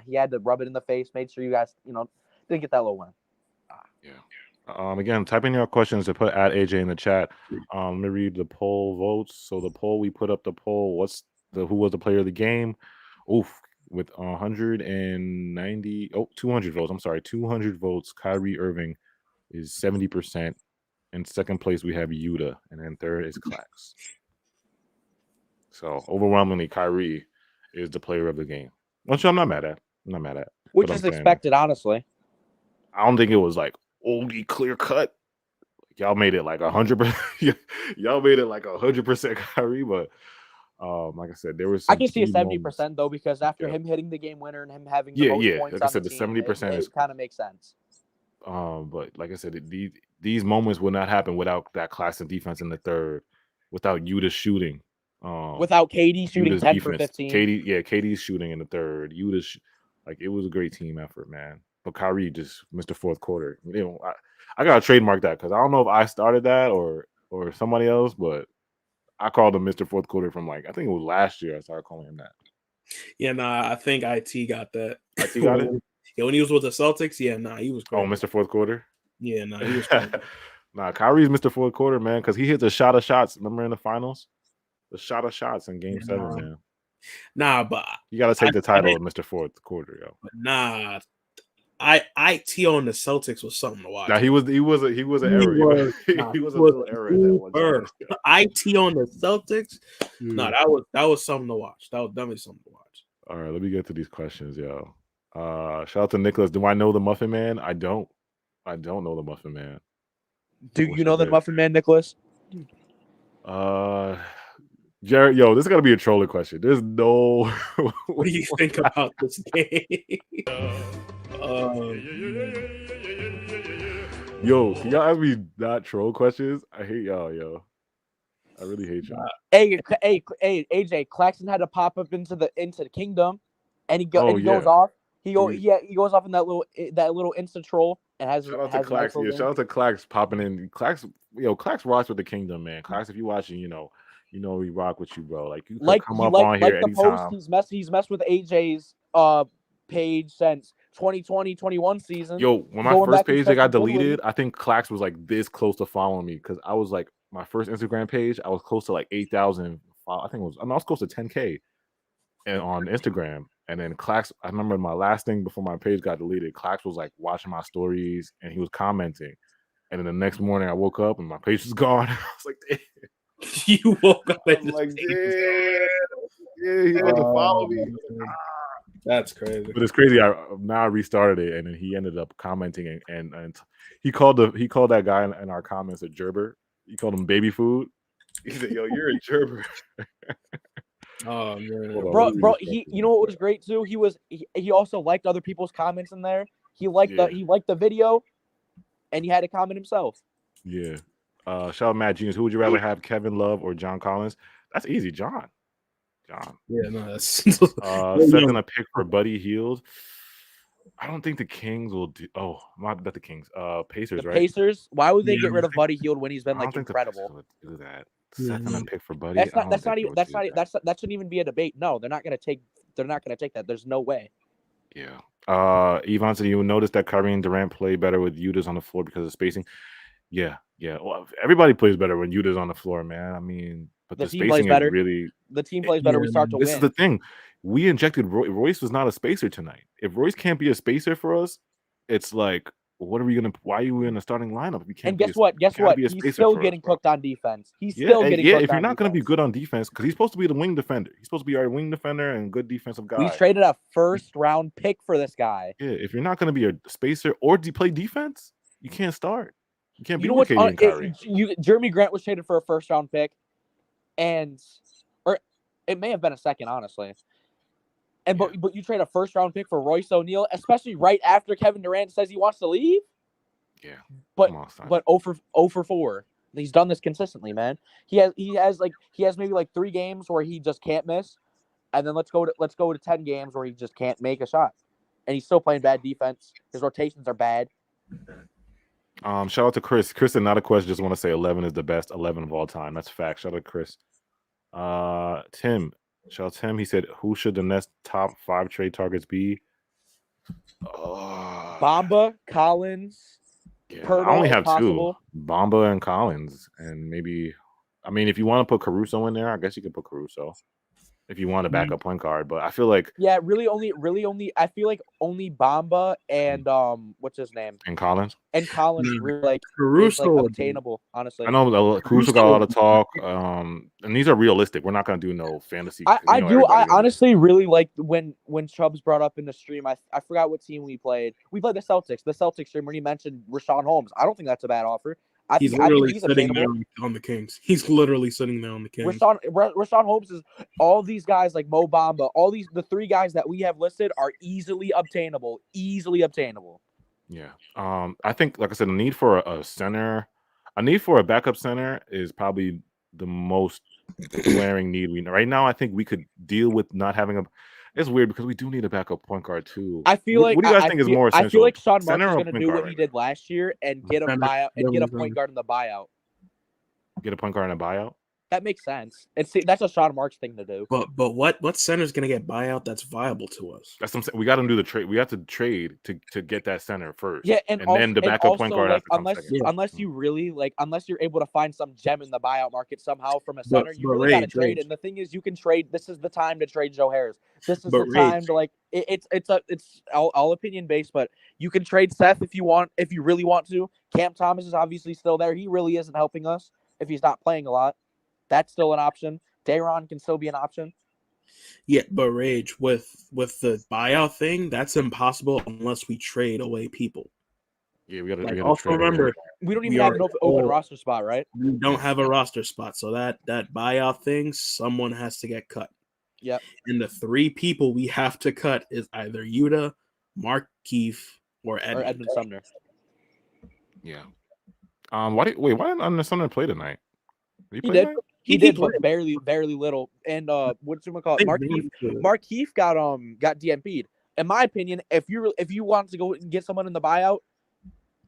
he had to rub it in the face. Made sure you guys, didn't get that little win. Again, type in your questions to put at AJ in the chat. Let me read the poll votes. So the poll, we put up the poll. Who was the player of the game? With 200 votes. I'm sorry, 200 votes. Kyrie Irving is 70%. In second place, we have Yuta, and then third is Clax. So overwhelmingly, Kyrie is the player of the game, which I'm not mad at. Which is expected, honestly. I don't think it was like only clear cut. Y'all made it like 100%. Y'all made it like 100% Kyrie, but like I said, there was. I can see a 70% though, because after him hitting the game winner and him having the most points, like I said, the 70% it kind of makes sense. But like I said, these moments would not happen without that class of defense in the third, without Yuta shooting, without KD shooting Yuta's 10 defense. for 15. KD's shooting in the third. Yuta's it was a great team effort, man. But Kyrie just missed the fourth quarter. I gotta trademark that, because I don't know if I started that or somebody else, but I called him Mr. Fourth Quarter from I think it was last year. I started calling him that. Yeah, I think IT got that. IT got it? Yeah, when he was with the Celtics, he was great. Oh, Mr. Fourth Quarter? Yeah, he was great. Kyrie's Mr. Fourth Quarter, man, because he hits a shot of shots. Remember in the finals? The shot of shots in Game 7, man. But you got to take the title of Mr. Fourth Quarter, yo. But IT on the Celtics was something to watch. He was an error. He was a little error in that one. IT on the Celtics. Yeah. That was something to watch. That was definitely something to watch. All right, let me get to these questions, yo. Shout out to Nicholas. Do I know the Muffin Man? I don't know the Muffin Man. Do you know the Muffin Man, Nicholas? Jared, yo, this is gonna be a trolling question. There's no. What do you think about this game? Yo, can y'all ask me not troll questions? I hate y'all, yo. I really hate y'all. Hey, AJ, Claxton had to pop up into the kingdom, and he goes off. He goes off in that little insta troll and has. Shout out to Clax. Yeah, shout out to Clax popping in. Clax rocks with the kingdom, man. Clax, if you watching, you know we rock with you, bro. Like you can come up on here anytime. He's messed with AJ's page since 2020-21 season. Yo, when my first page they got deleted, I think Clax was like this close to following me because I was like my first Instagram page, I was close to like 8,000. I think I was close to 10K and on Instagram. And then Clax, I remember my last thing before my page got deleted, Clax was like watching my stories and he was commenting. And then the next morning I woke up and my page was gone. I was like, damn. You woke up and like, yeah, he had to follow me. That's crazy. But it's crazy. I restarted it, and then he ended up commenting, and he called that guy in our comments a gerber. He called him baby food. He said, "Yo, you're a gerber." Oh man, bro. You know what was great too? He also liked other people's comments in there. He liked the video, and he had to comment himself. Yeah. Shout out Matt Genius. Who would you rather have, Kevin Love or John Collins? That's easy, John. Yeah, no, that's second a pick for Buddy Hield. I don't think the Kings will do. Oh, not the Kings. Pacers, right? Pacers. Why would they get rid of Buddy Hield when he's been like incredible? Do that. Second a pick for Buddy. That shouldn't even be a debate. No, they're not gonna take that. There's no way. Yeah. Yvonne said you noticed that Kyrie and Durant play better with Udas on the floor because of spacing. Yeah. Well, everybody plays better when Uda's on the floor, man. I mean, but the team plays spacing better. is really the team plays better. We start to win. This is the thing. We injected Royce was not a spacer tonight. If Royce can't be a spacer for us, it's like, what are we gonna? Why are you in the starting lineup if you can't? And guess what? He's still getting cooked on defense. He's still getting cooked. If you're not gonna be good on defense, because he's supposed to be the wing defender. He's supposed to be our wing defender and good defensive guy. We traded a first round pick for this guy. Yeah, if you're not gonna be a spacer or play defense, you can't start. You can't be with KD and Kyrie. Jeremy Grant was traded for a first round pick, or it may have been a second, honestly. But you trade a first round pick for Royce O'Neal, especially right after Kevin Durant says he wants to leave. Yeah, but 0 for 4. He's done this consistently, man. He has maybe like 3 games where he just can't miss, and then let's go to 10 games where he just can't make a shot, and he's still playing bad defense. His rotations are bad. Shout out to Chris. Chris, and not a question. Just want to say 11 is the best 11 of all time. That's fact. Shout out to Chris. Tim. Shout out to him. He said, "Who should the next top 5 trade targets be?" Bamba, Collins. Yeah, I only have 2. Bamba and Collins, and maybe. I mean, if you want to put Caruso in there, I guess you could put Caruso. If you want a backup point guard, but I feel like really only I feel like only Bamba and what's his name and Collins really like Caruso obtainable. Honestly, I know Caruso got a lot of talk, and these are realistic. We're not gonna do no fantasy. I honestly really like when Chubbs brought up in the stream. I forgot what team we played. We played the Celtics stream when he mentioned Rashawn Holmes. I don't think that's a bad offer. He's literally sitting there on the Kings. He's literally sitting there on the Kings. Rashawn Holmes is all these guys like Mo Bamba. The 3 guys that we have listed are easily obtainable. Yeah. I think, like I said, a need for a backup center is probably the most glaring need we know right now. I think we could deal with not having a. It's weird because we do need a backup point guard too. I feel like what do you guys think is more essential? I feel like Sean Marks is going to do what he did last year and get a buyout and get a point guard in the buyout. Get a point guard in a buyout. That makes sense. That's a Sean Marks thing to do. But what center is going to get buyout that's viable to us? That's what I'm saying. We got to do the trade. We have to trade to get that center first. Yeah, and also, then the backup point guard has to come second. Unless you really unless you're able to find some gem in the buyout market somehow from a center, you really got to trade. And the thing is, you can trade. This is the time to trade Joe Harris. This is the time to it's all opinion based, but you can trade Seth if you really want to. Cam Thomas is obviously still there. He really isn't helping us if he's not playing a lot. That's still an option. Dayron can still be an option. Yeah, but Rage, with the buyout thing, that's impossible unless we trade away people. Yeah, we got to also remember We don't We even have are an open all- roster spot, right? We don't have a roster spot, so that buyout thing, someone has to get cut. Yep. And the 3 people we have to cut is either Yuta, Markeith, or Or Edmund. Edmund Sumner. Yeah. Why didn't Anderson play tonight? Did He play did. tonight? He He did, played. but barely little. And what's it called? I think Markeith. Vaughn- Markeith got DMP'd. In my opinion, if you want to go and get someone in the buyout,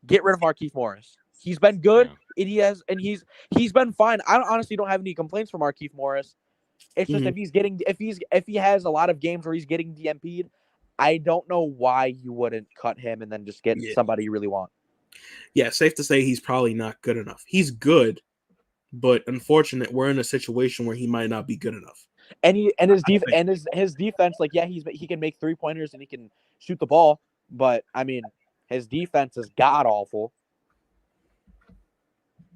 get rid of Markeith Morris. He's been good, Yeah. and he's been fine. I honestly don't have any complaints from Markeith Morris. It's just if he has a lot of games where he's getting DMP'd, I don't know why you wouldn't cut him and then just get somebody you really want. Yeah, safe to say he's probably not good enough. He's good, but unfortunate we're in a situation where he might not be good enough. And his defense, like he can make 3-pointers and he can shoot the ball, but I mean his defense is god awful.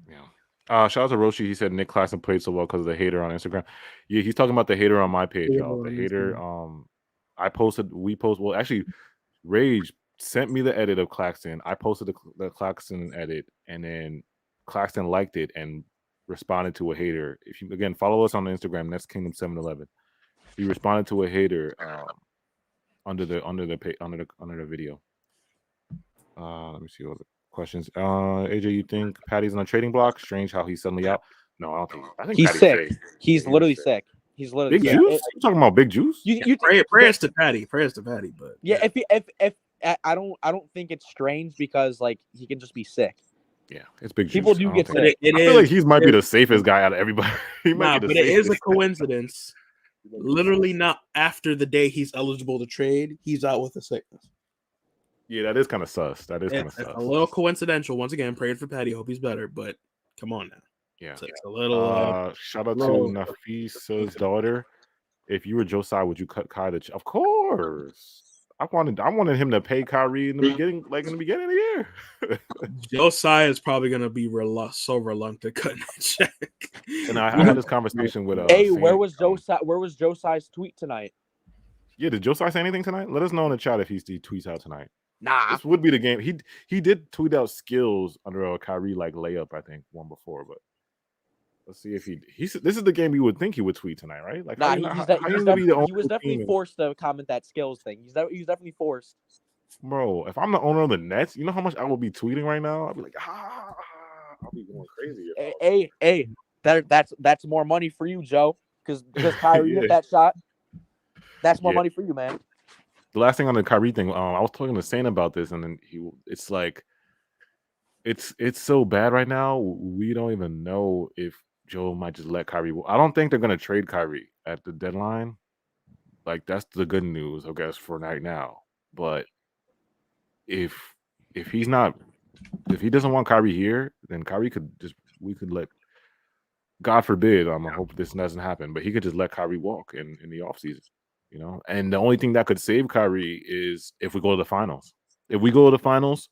Yeah. Shout out to Roshi. He said Nick Claxton played so well because of the hater on Instagram. Yeah, he's talking about the hater on my page, y'all. The hater. Well, actually, Rage sent me the edit of Claxton. I posted the Claxton edit, and then Claxton liked it and responded to a hater. If you again follow us on Instagram, that's Kingdom 711. He responded to a hater under the video. Let me see all the questions. AJ, you think Patty's on a trading block? Strange how he's suddenly out. No, I don't think. I think He's Patty's sick. safe. He's literally sick. He's literally Big sick. juice. You talking about big juice? Prayers to Patty, but Yeah, if I don't think it's strange because like he can just be sick. Yeah, it's big juice. People do get think- sick. I feel like he might be the safest guy out of everybody. He might be the but it is a safest. coincidence. Literally not after the day he's eligible to trade, he's out with a sickness. Yeah, that is kind of sus. That is kind of It's sus. a little coincidental. Once again, praying for Patty. Hope he's better, but come on now. Yeah. It's a little. Shout out to little- Nafisa's daughter. If you were Josiah, would you cut Kai? Of course. I wanted him to pay Kyrie in the beginning, like in the beginning of the year. Josiah is probably gonna be so reluctant cutting that check. And I had this conversation with Hey, Saint, where was Josiah's tweet tonight? Yeah, did Josiah say anything tonight? Let us know in the chat if he tweets out tonight. Nah. This would be the game. He did tweet out skills under a Kyrie like layup, I think, one before, but let's see if this is the game you would think he would tweet tonight, right? Like, Nah, he he was definitely forced to comment that skills thing. He's definitely forced. Bro, if I'm the owner of the Nets, you know how much I will be tweeting right now? I'll be like, I'll be going crazy. Hey, that's more money for you, Joe, because Kyrie hit that shot. That's more money for you, man. The last thing on the Kyrie thing, I was talking to Saint about this, and then it's like, it's so bad right now. We don't even know if Joe might just let Kyrie. I don't think they're gonna trade Kyrie at the deadline. Like, that's the good news, I guess, for right now. But if he doesn't want Kyrie here, then Kyrie we could let. God forbid, I hope this doesn't happen, but he could just let Kyrie walk in the offseason. You know, and the only thing that could save Kyrie is if we go to the finals. If we go to the finals,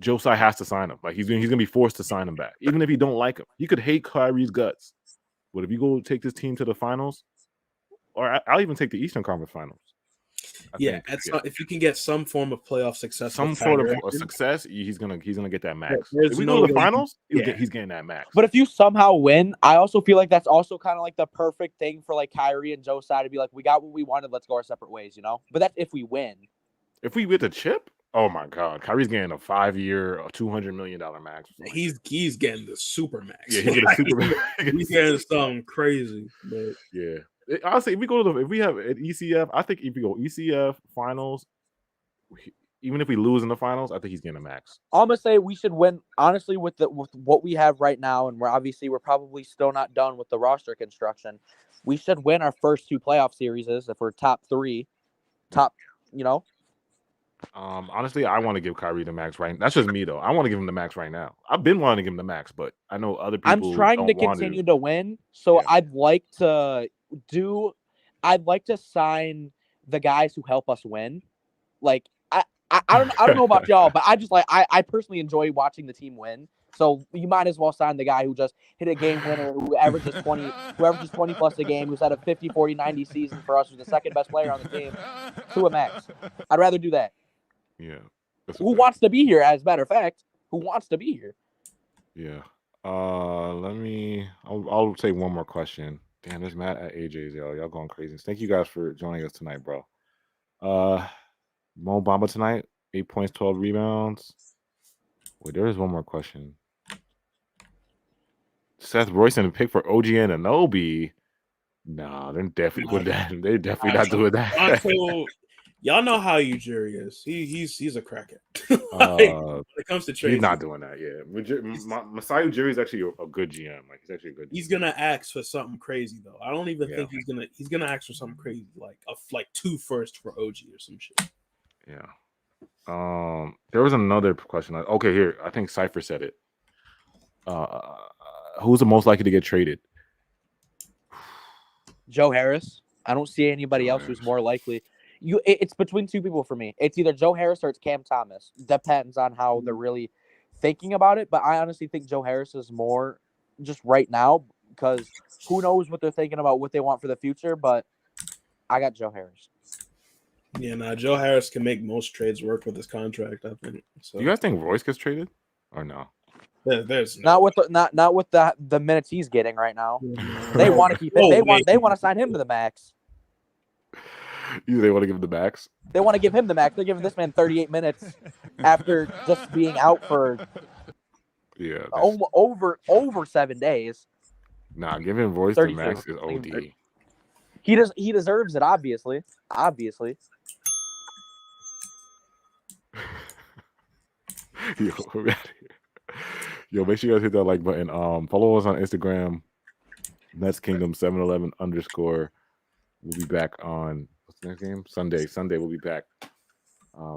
Josiah has to sign him. Like, he's gonna be forced to sign him back, even if he don't like him. He could hate Kyrie's guts, but if you go take this team to the finals, or I'll even take the Eastern Conference Finals. If you can get some form of playoff success, some sort of success, he's gonna get that max. There's If we no go to the way- finals, he's getting that max. But if you somehow win, I also feel like that's also kind of like the perfect thing for like Kyrie and Josiah to be like, we got what we wanted, let's go our separate ways, you know? But that's if we win. If we get the chip, oh my God, Kyrie's getting a 5-year, $200 million max. He's getting the super max. Yeah, he's getting super max. He's getting something crazy. But yeah. Honestly, if we have an ECF, I think if we go ECF finals, even if we lose in the finals, I think he's getting a max. I'm gonna say we should win. Honestly, with what we have right now, and we're probably still not done with the roster construction. We should win our first 2 playoff series if we're top 3, you know. Honestly, I want to give Kyrie the max right. That's just me though. I want to give him the max right now. I've been wanting to give him the max, but I know other people. I'm trying to continue to win, so Yeah. I'd like to sign the guys who help us win. Like I don't know about y'all, but I personally enjoy watching the team win. So you might as well sign the guy who just hit a game winner, who averages 20 plus a game, who's had a 50, 40, 90 season for us, who's the second best player on the team, to a max. I'd rather do that. Yeah. Who wants to be here, as a matter of fact. who wants to be here. Yeah. I'll take one more question. Damn, there's Matt at AJ's, yo. Y'all going crazy. Thank you guys for joining us tonight, bro. Mo Bamba tonight, 8 points, 12 rebounds. Wait, there is one more question. Seth Royson pick for OG Anunoby. Nah, they're definitely with that. They're definitely not doing that. Y'all know how Ujiri is. He's a crackhead. When it comes to trades, he's not doing that. Yeah, Masai Ujiri is actually a good GM. Like he's actually a good. He's gonna ask for something crazy though. I don't even think he's gonna ask for something crazy like 2 firsts for OG or some shit. Yeah. There was another question. Okay, here I think Cypher said it. Who's the most likely to get traded? Joe Harris. I don't see anybody else who's more likely. It's between 2 people for me. It's either Joe Harris or it's Cam Thomas. Depends on how they're really thinking about it. But I honestly think Joe Harris is more just right now because who knows what they're thinking about, what they want for the future. But I got Joe Harris. Yeah, Joe Harris can make most trades work with his contract, I think. So. You guys think Royce gets traded or no? There's not with the minutes he's getting right now. They want to keep it. They want to sign him to the max. They want to give him the max. They want to give him the max. They're giving this man 38 minutes after just being out for over 7 days. Nah, giving Royce the max is OD. He deserves it, obviously. Yo, we're out of here. Yo, make sure you guys hit that like button. Follow us on Instagram, Nets Kingdom 711_. We'll be back on what's the next game? Sunday we'll be back.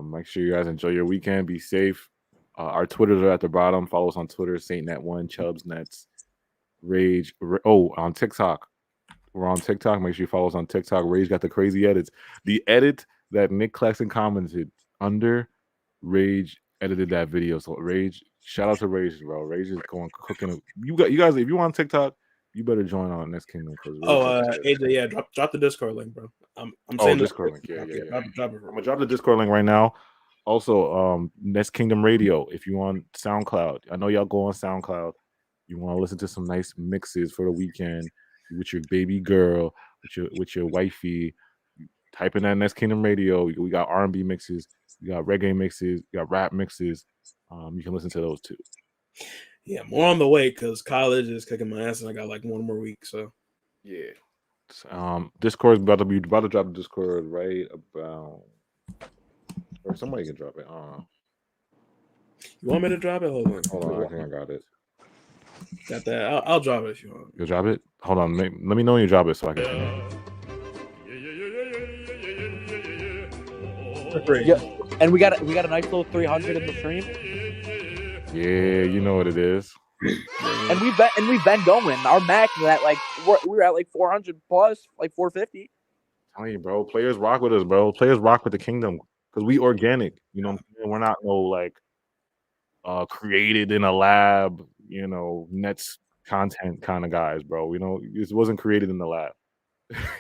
Make sure you guys enjoy your weekend. Be safe. Our Twitters are at the bottom. Follow us on Twitter, SaintNet1, Chubbs Nets, Rage. On TikTok. We're on TikTok. Make sure you follow us on TikTok. Rage got the crazy edits. The edit that Nick Claxton commented under, Rage edited that video. So Rage, shout out to Rage, bro. Rage is going cooking. You guys, if you on TikTok, you better join on Next Kingdom. AJ, yeah, drop the Discord link, bro. I'm saying Discord link. Yeah. Drop it. I'm gonna drop the Discord link right now. Also, Next Kingdom Radio. If you on SoundCloud, I know y'all go on SoundCloud. You want to listen to some nice mixes for the weekend with your baby girl, with your wifey. Type in that Next Kingdom Radio. We got R&B mixes, we got reggae mixes, we got rap mixes. You can listen to those too. Yeah, more on the way because college is kicking my ass, and I got like 1 more week. So yeah. Discord is about to drop the Discord right about, or somebody can drop it. You want me to drop it? Hold on. I think I got it. Got that? I'll drop it if you want. You'll drop it? Hold on. Let me know when you drop it so I can. Yeah, and we got a nice little 300 in the stream. Yeah, you know what it is. And we've been going. Our max is at we're at 400 plus, 450. Tell you, bro. Players rock with us, bro. Players rock with the Kingdom because we organic. You know, we're not created in a lab. You know, Nets content kind of guys, bro. You know, this wasn't created in the lab.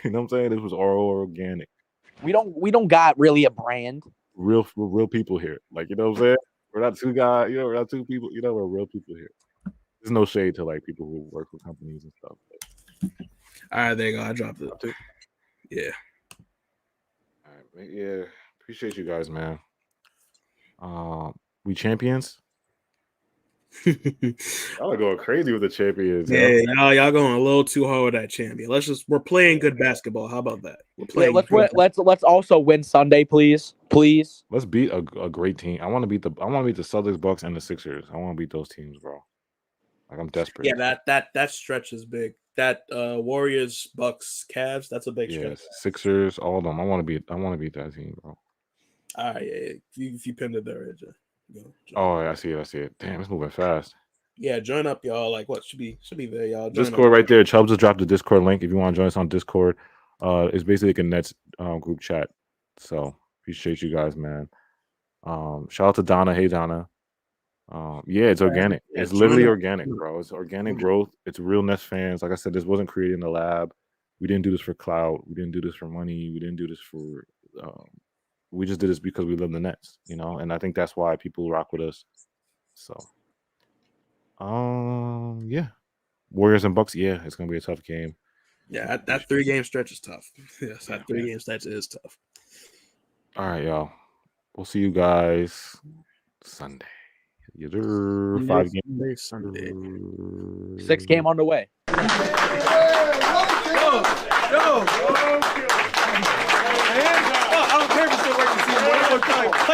You know what I'm saying? This was all organic. We don't got really a brand. Real people here. Like, you know what I'm saying? We're not 2 guys, you know, we're not 2 people, you know, we're real people here. There's no shade to people who work for companies and stuff. All right, there you go. I dropped it. Yeah. All right, yeah. Appreciate you guys, man. We champions. Y'all are going crazy with the champions. Yeah, y'all going a little too hard with that champion. We're playing good basketball. How about that? We're playing. Let's also win Sunday, please. Let's beat a great team. I want to beat the Celtics, Bucks, and the Sixers. I want to beat those teams, bro. I'm desperate. Yeah, that stretch is big. That Warriors, Bucks, Cavs. That's a big stretch. Sixers, all of them. I want to beat that team, bro. All right, yeah. If you pinned it there, AJ. Oh, I see it. Damn, it's moving fast. Yeah, join up, y'all. What should be there, y'all. Discord right there. Chubbs just dropped the Discord link. If you want to join us on Discord, it's basically like a Nets group chat. So appreciate you guys, man. Shout out to Donna. Hey, Donna. Yeah, it's organic. It's literally organic, bro. It's organic growth. It's real Nets fans. Like I said, this wasn't created in the lab. We didn't do this for clout. We didn't do this for money. We didn't do this for. We just did this because we love the Nets, you know, and I think that's why people rock with us. So, yeah, Warriors and Bucks. Yeah, it's gonna be a tough game. Yeah, that 3-game stretch is tough. Yes, that 3-game stretch is tough. All right, y'all. We'll see you guys Sunday. Either 5 games. Sunday. 6 game on the way. Yo. Man, I don't care if it's still working. See, one more time.